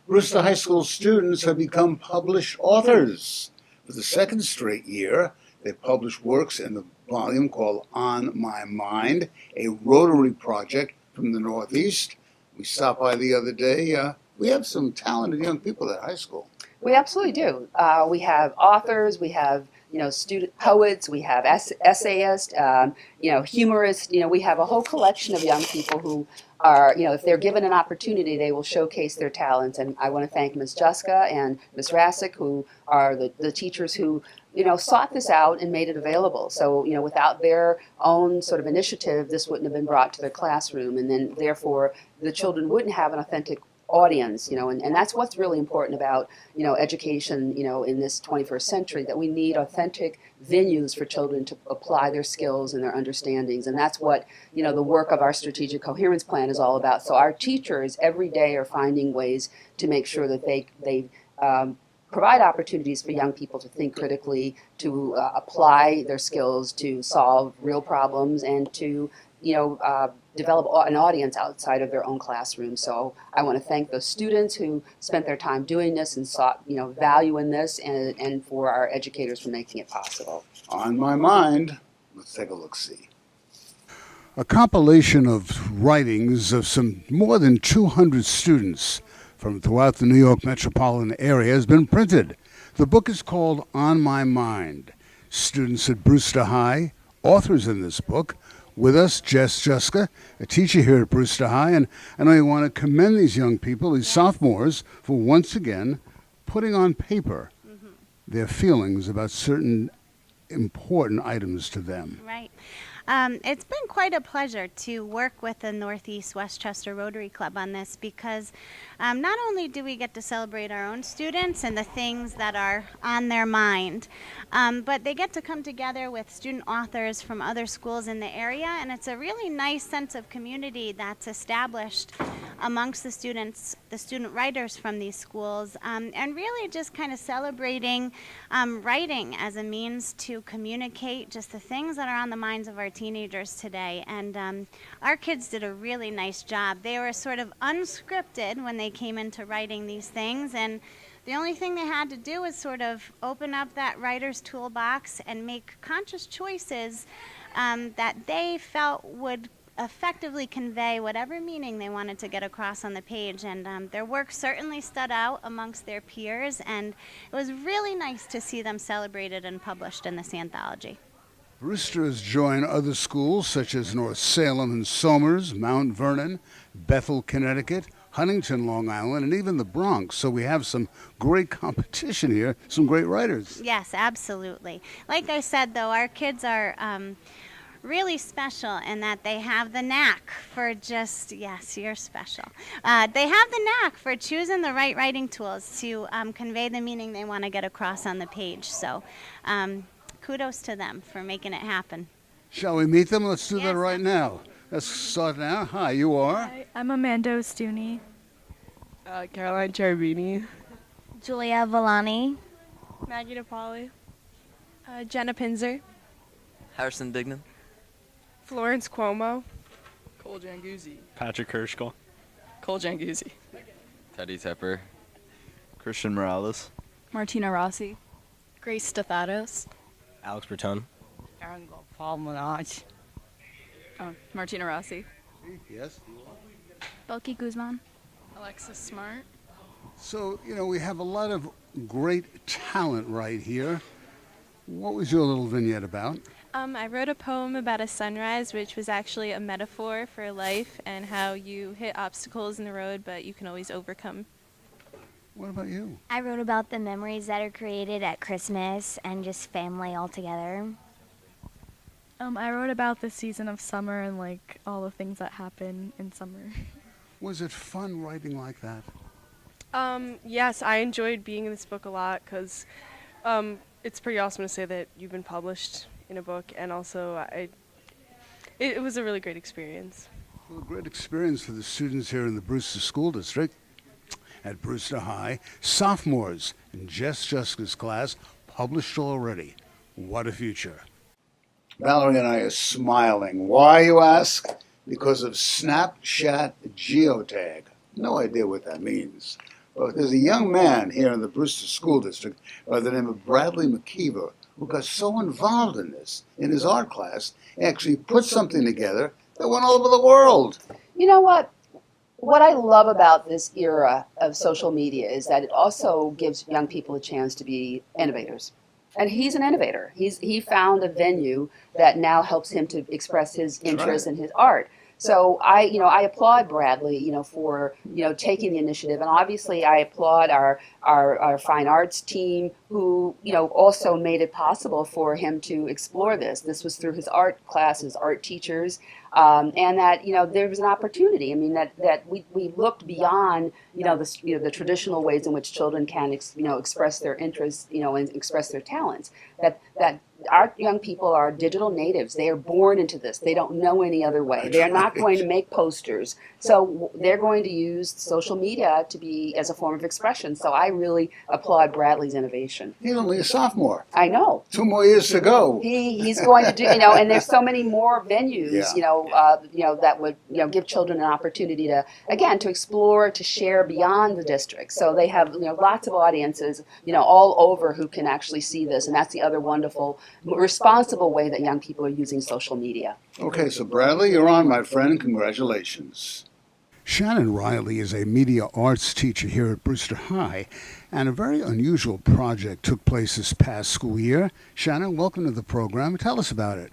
Brewster High School students have become published authors. For the second straight year, they published works in the volume called On My Mind, a Rotary project from the Northeast. We stopped by the other day. We have some talented young people at high school. We absolutely do. We have authors, we have student poets, we have essayists, humorists. We have a whole collection of young people who are, if they're given an opportunity, they will showcase their talents. And I want to thank Ms. Juska and Ms. Rasick, who are the teachers who, sought this out and made it available. So, without their own sort of initiative, this wouldn't have been brought to their classroom. And then, therefore, the children wouldn't have an authentic audience, and that's what's really important about, education, in this 21st century, that we need authentic venues for children to apply their skills and their understandings. And that's what, the work of our strategic coherence plan is all about. So our teachers every day are finding ways to make sure that they provide opportunities for young people to think critically, to apply their skills to solve real problems, and to, develop an audience outside of their own classroom. So I want to thank those students who spent their time doing this and sought, value in this, and for our educators for making it possible. On My Mind, let's take a look-see. A compilation of writings of some more than 200 students from throughout the New York metropolitan area has been printed. The book is called On My Mind. Students at Brewster High, authors in this book. With us, Jess Juska, a teacher here at Brewster High, and I know you want to commend these young people, these sophomores, for once again putting on paper their feelings about certain important items to them. Right. It's been quite a pleasure to work with the Northeast Westchester Rotary Club on this because not only do we get to celebrate our own students and the things that are on their mind, but they get to come together with student authors from other schools in the area, and it's a really nice sense of community that's established amongst the students, the student writers from these schools, and really just kind of celebrating writing as a means to communicate just the things that are on the minds of our teenagers today. And our kids did a really nice job. They were sort of unscripted when they came into writing these things, and the only thing they had to do was sort of open up that writer's toolbox and make conscious choices that they felt would effectively convey whatever meaning they wanted to get across on the page. And their work certainly stood out amongst their peers, and it was really nice to see them celebrated and published in this anthology. Brewster has joined other schools such as North Salem and Somers, Mount Vernon, Bethel, Connecticut, Huntington, Long Island, and even the Bronx. So we have some great competition here, some great writers. Yes, absolutely. Like I said, though, our kids are really special in that they have the knack for just, yes, you're special. They have the knack for choosing the right writing tools to convey the meaning they want to get across on the page. So kudos to them for making it happen. Shall we meet them? Let's do that right now. Let's start now. Hi, you are? Hi, I'm Amanda Stooney. Caroline Cherubini. Julia Villani. Maggie DePauli. Jenna Pinzer. Harrison Dignan. Florence Cuomo. Cole Janguzzi. Patrick Hirschkel. Cole Janguzzi. Teddy Tepper. Christian Morales. Martina Rossi. Grace Stathatos. Alex Breton. Aaron Paul Minaj. Martina Rossi. Yes. Belky Guzman. Alexis Smart. So, you know, we have a lot of great talent right here. What was your little vignette about? I wrote a poem about a sunrise, which was actually a metaphor for life and how you hit obstacles in the road, but you can always overcome. What about you? I wrote about the memories that are created at Christmas and just family all together. I wrote about the season of summer and like all the things that happen in summer. Was it fun writing like that? Yes, I enjoyed being in this book a lot because it's pretty awesome to say that you've been published in a book, and also it was a really great experience. Well, a great experience for the students here in the Brewster School District at Brewster High. Sophomores in Jess Juska's class published already. What a future. Valerie and I are smiling. Why, you ask? Because of Snapchat geotag. No idea what that means. But there's a young man here in the Brewster School District by the name of Bradley McKeever who got so involved in this, in his art class, he actually put something together that went all over the world. You know what? What I love about this era of social media is that it also gives young people a chance to be innovators. And he's an innovator. He found a venue that now helps him to express his interest in his art. So I applaud Bradley, for, taking the initiative. And obviously I applaud our fine arts team who, also made it possible for him to explore this. This was through his art classes, art teachers, and that, there was an opportunity. I mean, that we looked beyond, the traditional ways in which children can, express their interests, and express their talents. That our young people are digital natives. They are born into this. They don't know any other way. They are not going to make posters. So they're going to use social media to be as a form of expression. So I really applaud Bradley's innovation. He's only a sophomore. I know. 2 more years to go. He's going to do, and there's so many more venues, that would, give children an opportunity to, again, to explore, to share beyond the district. So they have, lots of audiences, all over who can actually see this. And that's the other wonderful, responsible way that young people are using social media. Okay, so Bradley, you're on, my friend. Congratulations. Shannon Riley is a media arts teacher here at Brewster High, and a very unusual project took place this past school year. Shannon, welcome to the program. Tell us about it.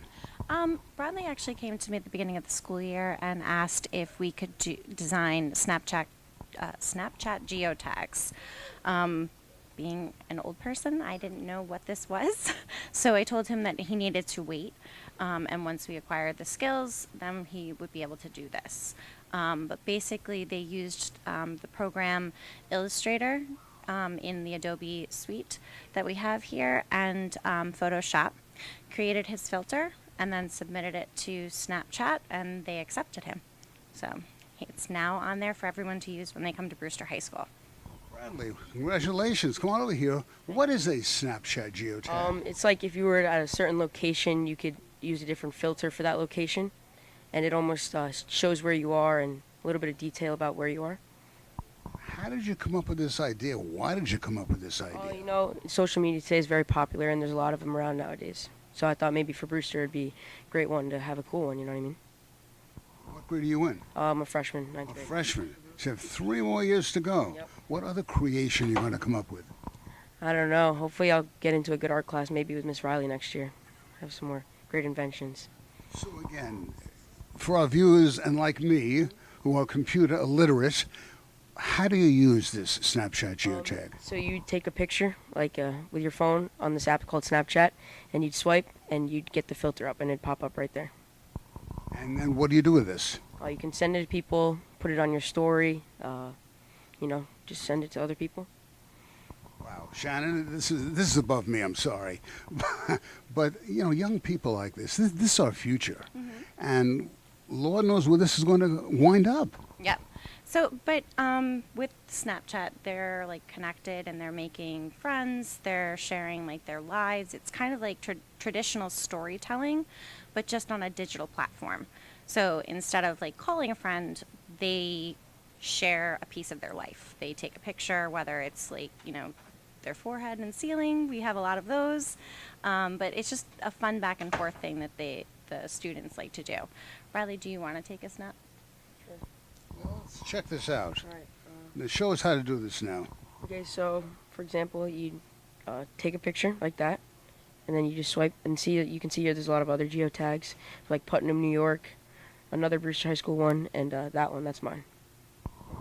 Bradley actually came to me at the beginning of the school year and asked if we could design Snapchat geotags. Being an old person, I didn't know what this was, so I told him that he needed to wait, and once we acquired the skills, then he would be able to do this. But basically, they used the program Illustrator in the Adobe suite that we have here, and Photoshop, created his filter, and then submitted it to Snapchat, and they accepted him. So it's now on there for everyone to use when they come to Brewster High School. Bradley, congratulations. Come on over here. What is a Snapchat geotag? It's like if you were at a certain location, you could use a different filter for that location, and it almost shows where you are and a little bit of detail about where you are. How did you come up with this idea? Why did you come up with this idea? You know, social media today is very popular, and there's a lot of them around nowadays. So I thought maybe for Brewster it'd be a great one to have a cool one, you know what I mean? What grade are you in? I'm a freshman, ninth grade. Freshman. So you have 3 more years to go. Yep. What other creation are you going to come up with? I don't know. Hopefully I'll get into a good art class, maybe with Miss Riley next year. Have some more great inventions. So again, for our viewers and like me, who are computer illiterate, how do you use this Snapchat geotag? So you take a picture, like with your phone on this app called Snapchat, and you'd swipe, and you'd get the filter up, and it'd pop up right there. And then what do you do with this? You can send it to people, put it on your story, just send it to other people. Wow, Shannon, this is above me. I'm sorry, but young people like this is our future, and Lord knows where this is going to wind up. Yep. So, but with Snapchat, they're like connected and they're making friends. They're sharing like their lives. It's kind of like traditional storytelling, but just on a digital platform. So instead of like calling a friend, they share a piece of their life. They take a picture, whether it's like their forehead and ceiling. We have a lot of those, but it's just a fun back and forth thing that the students like to do. Riley, do you want to take a snap? Let's check this out. All right. Now show us how to do this now. Okay, so for example, you take a picture like that, and then you just swipe and see. You can see here there's a lot of other geotags, like Putnam, New York, another Brewster High School one, and that one. That's mine.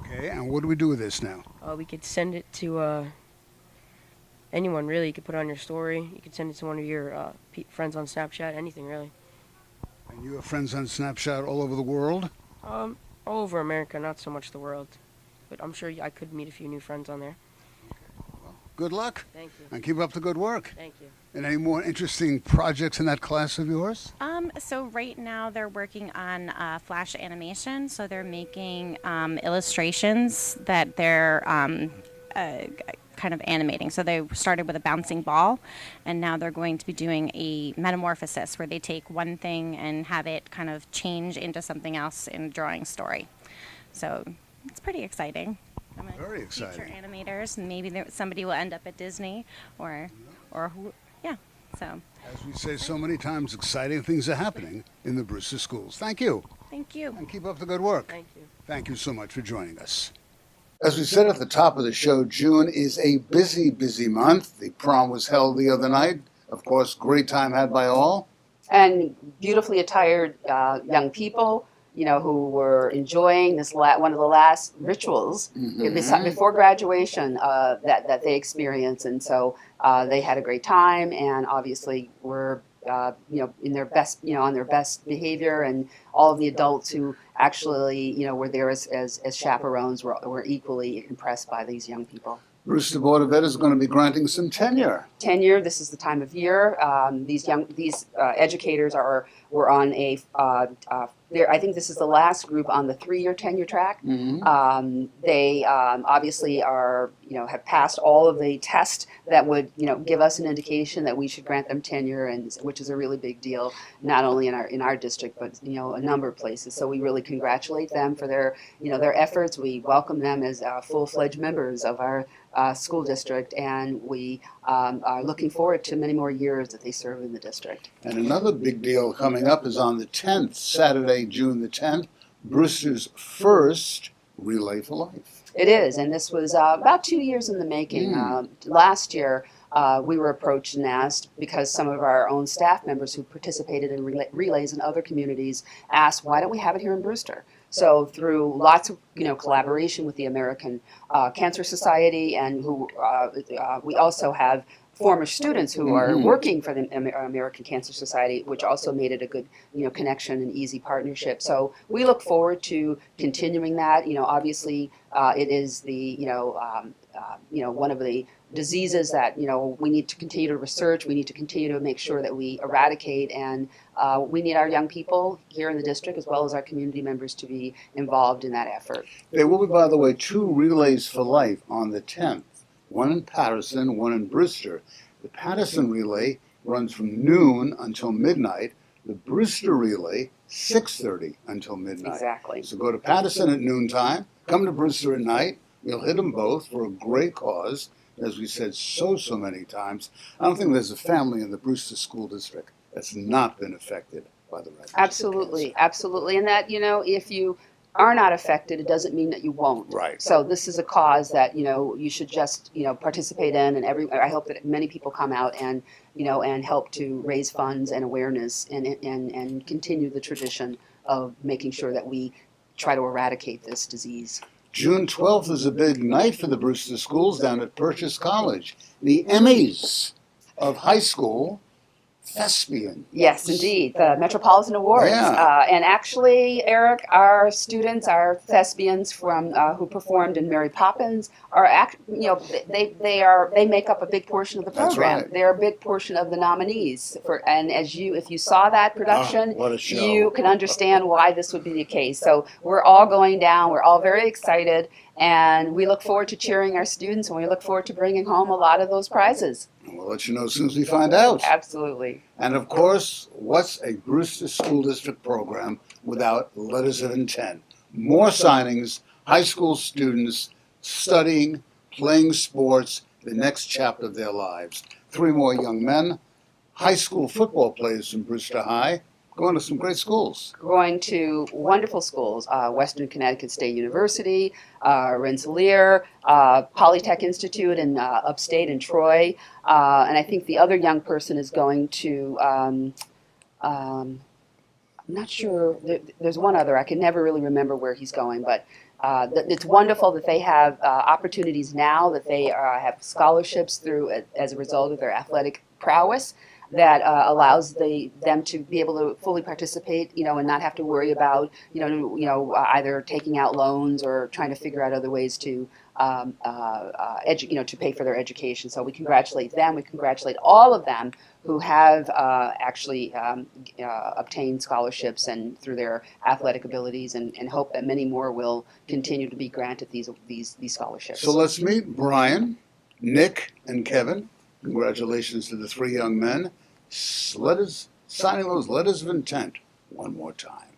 Okay, and what do we do with this now? We could send it to anyone really. You could put it on your story. You could send it to one of your friends on Snapchat. Anything really. And you have friends on Snapchat all over the world? All over America, not so much the world. But I'm sure I could meet a few new friends on there. Well, good luck. Thank you. And keep up the good work. Thank you. And any more interesting projects in that class of yours? So right now they're working on Flash animation. So they're making illustrations that they're kind of animating. So they started with a bouncing ball, and now they're going to be doing a metamorphosis where they take one thing and have it kind of change into something else in a drawing story. So it's pretty exciting. Very exciting. Future animators, and maybe somebody will end up at Disney or who, yeah. So as we say so many times, exciting things are happening in the Brewster schools. Thank you. Thank you. And keep up the good work. Thank you. Thank you so much for joining us. As we said at the top of the show, June is a busy, busy month. The prom was held the other night. Of course, great time had by all. And beautifully attired young people, who were enjoying this one of the last rituals before graduation that they experienced. And so they had a great time, and obviously were in their best, on their best behavior, and all of the adults who actually, were there as chaperones were equally impressed by these young people. Brewster Board of Ed is going to be granting some tenure. Tenure. This is the time of year. These educators were on a. I think this is the last group on the 3-year tenure track. They obviously are, have passed all of the tests that would, give us an indication that we should grant them tenure, and which is a really big deal, not only in our district, but a number of places. So we really congratulate them for their efforts. We welcome them as full-fledged members of our school district, and we are looking forward to many more years that they serve in the district. And another big deal coming up is on the 10th, Saturday, June the 10th, Brewster's first Relay for Life. It is, and this was about 2 years in the making. Last year, we were approached and asked, because some of our own staff members who participated in relays in other communities asked, why don't we have it here in Brewster? So through lots of collaboration with the American Cancer Society, and who we also have former students who are working for the American Cancer Society, which also made it a good connection and easy partnership. So we look forward to continuing that. Obviously it is the one of the diseases that we need to continue to research. We need to continue to make sure that we eradicate, and we need our young people here in the district as well as our community members to be involved in that effort. There will be, by the way, 2 Relays for Life on the 10th. One in Patterson, one in Brewster. The Patterson relay runs from noon until midnight. The Brewster relay, 6:30 until midnight. Exactly. So go to Patterson at noontime, come to Brewster at night. We'll hit them both for a great cause. As we said so many times, I don't think there's a family in the Brewster School District that's not been affected by the ravage. Absolutely, absolutely. And that, if you are not affected, it doesn't mean that you won't. Right. So this is a cause that you should just participate in, and I hope that many people come out and and help to raise funds and awareness and continue the tradition of making sure that we try to eradicate this disease. June 12th is a big night for the Brewster schools down at Purchase College. The Emmys of high school thespian. Yes, indeed, the Metropolitan Awards. Yeah. And actually, Eric, our students, our thespians from who performed in Mary Poppins are they make up a big portion of the That's program. right. They're a big portion of the nominees and if you saw that production, what a show. you can understand why this would be the case. So we're all going down. We're all very excited, and we look forward to cheering our students, and we look forward to bringing home a lot of those prizes. We'll let you know as soon as we find out. Absolutely. And of course, what's a Brewster School District program without letters of intent? More signings, high school students studying, playing sports, the next chapter of their lives. 3 more young men, high school football players from Brewster High, going to some great schools. Going to wonderful schools, Western Connecticut State University, Rensselaer, Polytech Institute in upstate in Troy, and I think the other young person is going to, I'm not sure, there's one other, I can never really remember where he's going, but it's wonderful that they have opportunities now, that they have scholarships through as a result of their athletic prowess, that allows them to be able to fully participate, and not have to worry about, either taking out loans or trying to figure out other ways to, to pay for their education. So we congratulate them. We congratulate all of them who have actually obtained scholarships and through their athletic abilities, and hope that many more will continue to be granted these scholarships. So let's meet Brian, Nick, and Kevin. Congratulations to the 3 young men. Signing those letters of intent one more time.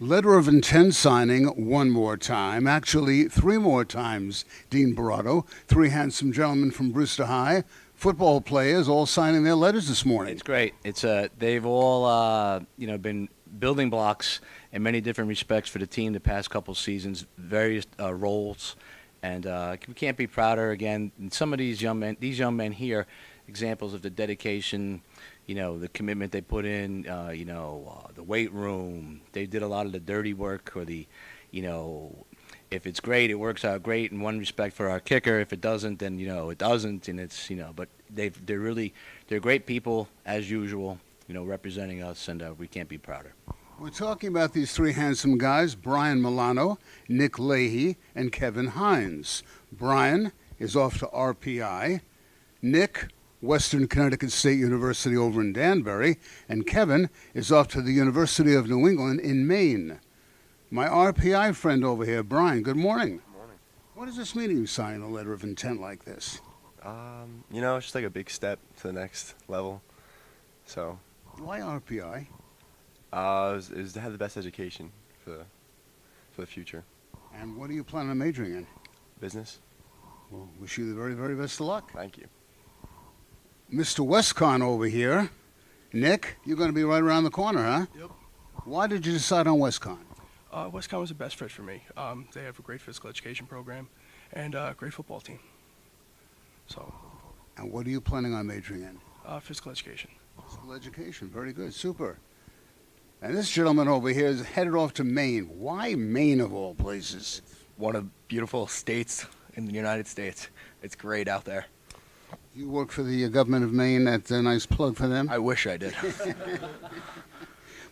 Letter of intent signing one more time. Actually, 3 more times, Dean Barato. 3 handsome gentlemen from Brewster High. Football players all signing their letters this morning. It's great. It's they've all been building blocks in many different respects for the team the past couple seasons, various roles. And we can't be prouder. Again, some of these young men here, examples of the dedication, the commitment they put in, the weight room. They did a lot of the dirty work, or the, if it's great, it works out great in one respect for our kicker. If it doesn't, then, it doesn't. And it's, but they're great people as usual, representing us, and we can't be prouder. We're talking about these 3 handsome guys, Brian Milano, Nick Leahy, and Kevin Hines. Brian is off to RPI. Nick, Western Connecticut State University over in Danbury. And Kevin is off to the University of New England in Maine. My RPI friend over here, Brian, good morning. Good morning. What does this mean, you sign a letter of intent like this? It's just like a big step to the next level. So. Why RPI? Is to have the best education for the future. And what do you plan on majoring in? Business. Well, wish you the very, very best of luck. Thank you. Mr. Westcon over here. Nick, you're going to be right around the corner, huh? Yep. Why did you decide on Westcon? Westcon was the best fit for me. They have a great physical education program and a great football team. So. And what are you planning on majoring in? Physical education. Physical education, very good, super. And this gentleman over here is headed off to Maine. Why Maine of all places? One of the beautiful states in the United States. It's great out there. You work for the government of Maine. That's a nice plug for them. I wish I did.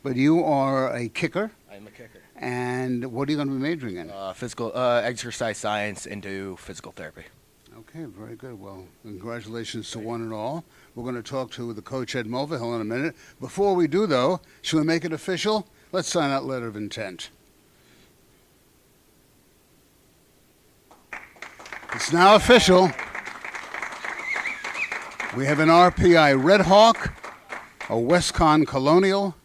But you are a kicker. I'm a kicker. And what are you going to be majoring in? Physical exercise science into physical therapy. Okay, very good. Well, congratulations to one and all. We're going to talk to the coach, Ed Mulvihill, in a minute. Before we do, though, should we make it official? Let's sign that letter of intent. It's now official. We have an RPI Red Hawk, a Westcon Colonial,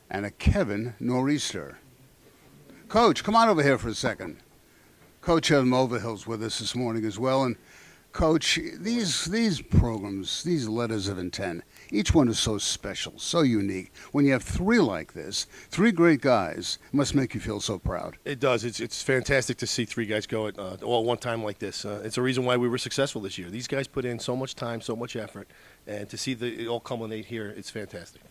and a Kevin Nor'easter. Coach, come on over here for a second. Coach Ed Mulvihill's with us this morning as well. And Coach, these programs, these letters of intent, each one is so special, so unique. When you have three like this, three great guys, it must make you feel so proud. It does. It's fantastic to see three guys go at all at one time like this. It's a reason why we were successful this year. These guys put in so much time, so much effort, and to see it all culminate here, it's fantastic.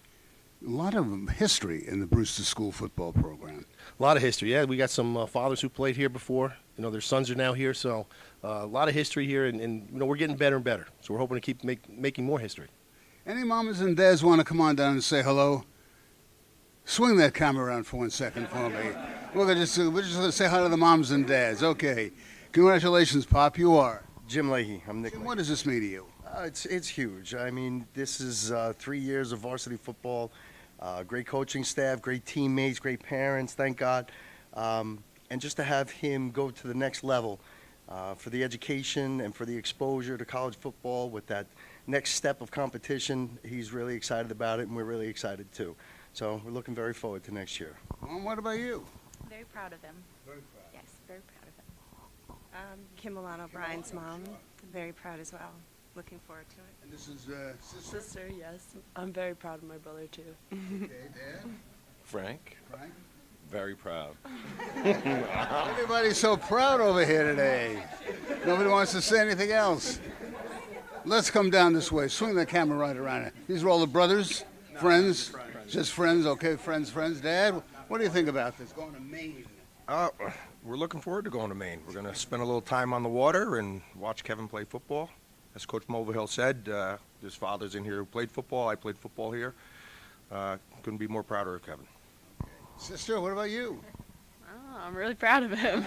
A lot of history in the Brewster School football program. A lot of history, yeah. We got some fathers who played here before. You know, their sons are now here, so a lot of history here, and you know, we're getting better and better. So we're hoping to keep making more history. Any mamas and dads want to come on down and say hello? Swing that camera around for 1 second for me. We're just going to say hi to the moms and dads. Okay. Congratulations, Pop. You are? Jim Leahy. I'm Nick. Jim, what does this mean to you? It's huge. I mean, this is 3 years of varsity football, great coaching staff, great teammates, great parents, thank God. And just to have him go to the next level for the education and for the exposure to college football with that next step of competition, he's really excited about it, and we're really excited too. So we're looking very forward to next year. Well, what about you? Very proud of him. Very proud. Yes, very proud of him. Kim Milano, Brian's mom. Very proud as well. Looking forward to it. And this is sister? Sister, yes. I'm very proud of my brother too. Okay, Dad? Frank. Frank? Very proud. Everybody's so proud over here today. Nobody wants to say anything else. Let's come down this way. Swing the camera right around it. These are all the brothers, friends, just friends. Okay, friends. Dad, what do you think about this, going to Maine? We're looking forward to going to Maine. We're going to spend a little time on the water and watch Kevin play football. As Coach Mulvihill said, there's fathers in here who played football. I played football here. Couldn't be more prouder of Kevin. Sister, what about you? Oh, I'm really proud of him.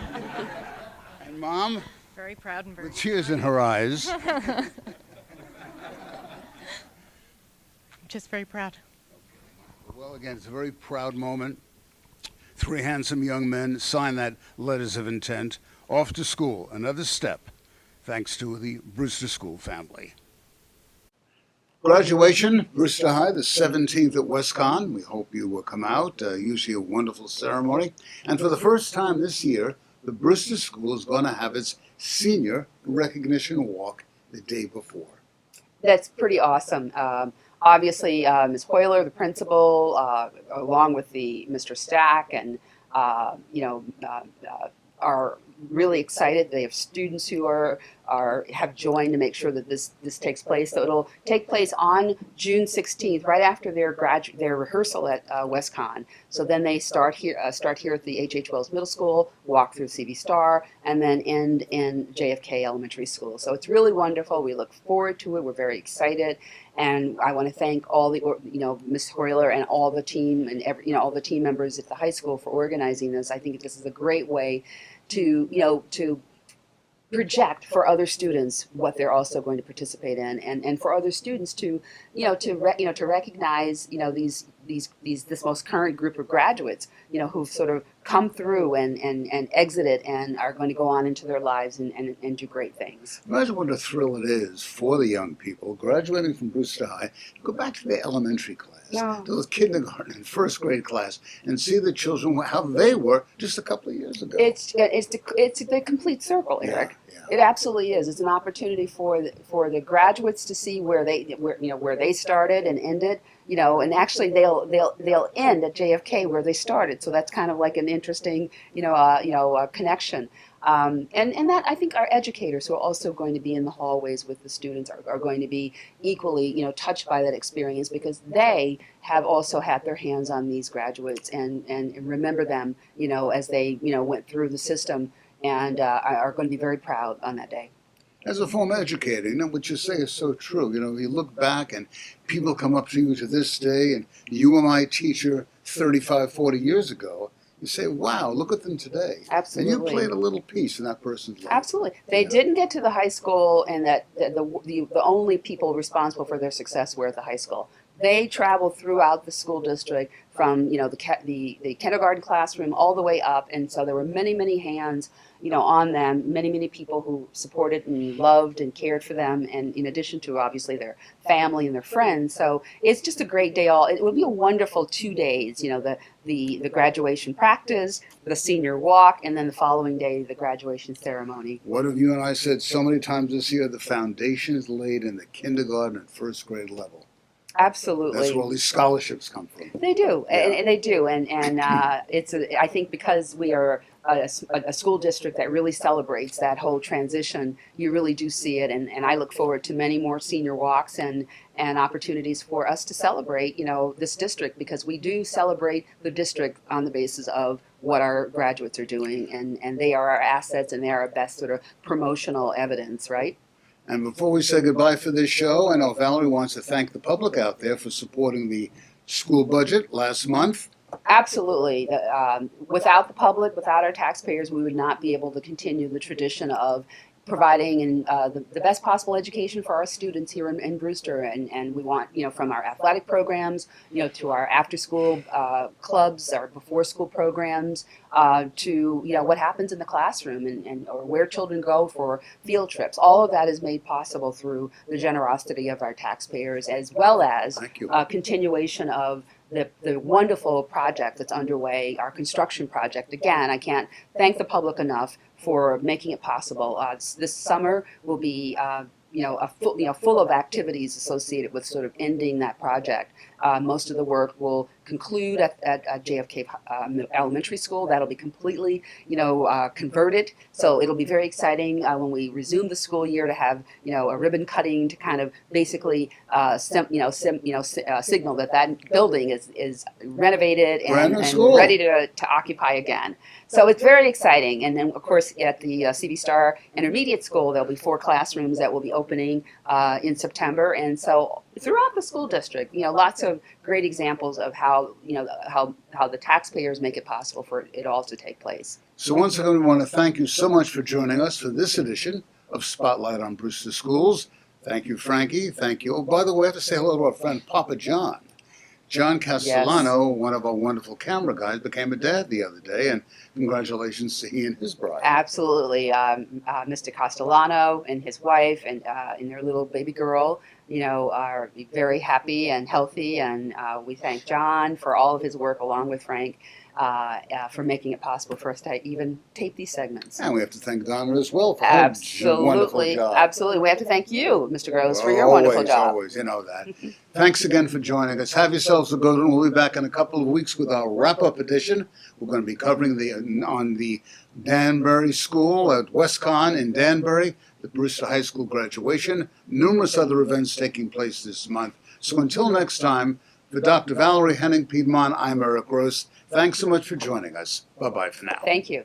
And Mom? Very proud and very With tears in her eyes. Just very proud. Well, again, it's a very proud moment. Three handsome young men sign that letters of intent. Off to school, another step, thanks to the Brewster School family. Graduation, Brewster High, the 17th at Westcon. We hope you will come out. Usually a wonderful ceremony. And for the first time this year, the Brewster School is going to have its senior recognition walk the day before. That's pretty awesome. Obviously, Ms. Hoyler, the principal, along with the Mr. Stack, and are really excited. They have students who have joined to make sure that this takes place. So it'll take place on June 16th, right after their rehearsal at WestCon. So then they start here at the H.H. Wells Middle School, walk through C.V. Starr, and then end in JFK Elementary School. So it's really wonderful. We look forward to it. We're very excited. And I want to thank all the, Ms. Hoyler and all the team and all the team members at the high school for organizing this. I think this is a great way to project for other students what they're also going to participate in, and for other students to recognize this most current group of graduates who've sort of come through and exited and are going to go on into their lives and do great things. Imagine what a thrill it is for the young people graduating from Brewster High to go back to their elementary class, to the kindergarten and first grade class, and see the children how they were just a couple of years ago. It's the complete circle, Eric. It absolutely is. It's an opportunity for the graduates to see where they started and ended, and actually they'll end at JFK where they started. So that's kind of like an interesting, connection. And that I think our educators who are also going to be in the hallways with the students are going to be equally, touched by that experience because they have also had their hands on these graduates and remember them, as they, went through the system and are going to be very proud on that day. As a former educator, what you say is so true. You look back and people come up to you to this day and you were my teacher 35, 40 years ago. You say, wow, look at them today. Absolutely. And you played a little piece in that person's life. Absolutely. They didn't get to the high school and that the only people responsible for their success were at the high school. They traveled throughout the school district from, the kindergarten classroom all the way up. And so there were many, many hands, on them, many, many people who supported and loved and cared for them. And in addition to obviously their family and their friends. So it's just a great day. It will be a wonderful 2 days, the graduation practice, the senior walk, and then the following day, the graduation ceremony. What have you and I said so many times this year? The foundation is laid in the kindergarten and first grade level. Absolutely. That's where all these scholarships come from. They do, and they do, and it's I think because we are a school district that really celebrates that whole transition, you really do see it, and I look forward to many more senior walks and opportunities for us to celebrate, this district because we do celebrate the district on the basis of what our graduates are doing, and they are our assets and they are our best sort of promotional evidence, right? And before we say goodbye for this show, I know Valerie wants to thank the public out there for supporting the school budget last month. Absolutely. Without the public, without our taxpayers, we would not be able to continue the tradition of providing the best possible education for our students here in Brewster. And we want, from our athletic programs, to our after-school clubs, our before-school programs, to, what happens in the classroom or where children go for field trips. All of that is made possible through the generosity of our taxpayers, as well as continuation of the wonderful project that's underway, our construction project. Again, I can't thank the public enough for making it possible. This summer will be full of activities associated with sort of ending that project. Most of the work will conclude at JFK Elementary School. That'll be completely, converted. So it'll be very exciting when we resume the school year to have, a ribbon cutting to kind of basically, signal that building is renovated and ready to occupy again. So it's very exciting. And then, of course, at the CV Star Intermediate School, there'll be 4 classrooms that will be opening in September. And so throughout the school district, lots of great examples of how the taxpayers make it possible for it all to take place. So once again, we want to thank you so much for joining us for this edition of Spotlight on Brewster Schools. Thank you, Frankie. Thank you. Oh, by the way, I have to say hello to our friend Papa John. John Castellano, one of our wonderful camera guys, became a dad the other day, and congratulations to he and his bride. Absolutely. Mr. Castellano and his wife and their little baby girl, are very happy and healthy, and we thank John for all of his work along with Frank for making it possible for us to even tape these segments. And we have to thank Donna as well for her wonderful job. Absolutely. We have to thank you, Mr. Groves, for your wonderful job. Always, you know that. Thanks again for joining us. Have yourselves a good one. We'll be back in a couple of weeks with our wrap-up edition. We're going to be covering on the Danbury School at WestCon in Danbury, the Brewster High School graduation, numerous other events taking place this month. So until next time, for Dr. Valerie Henning-Piedmont, I'm Eric Gross. Thanks so much for joining us. Bye-bye for now. Thank you.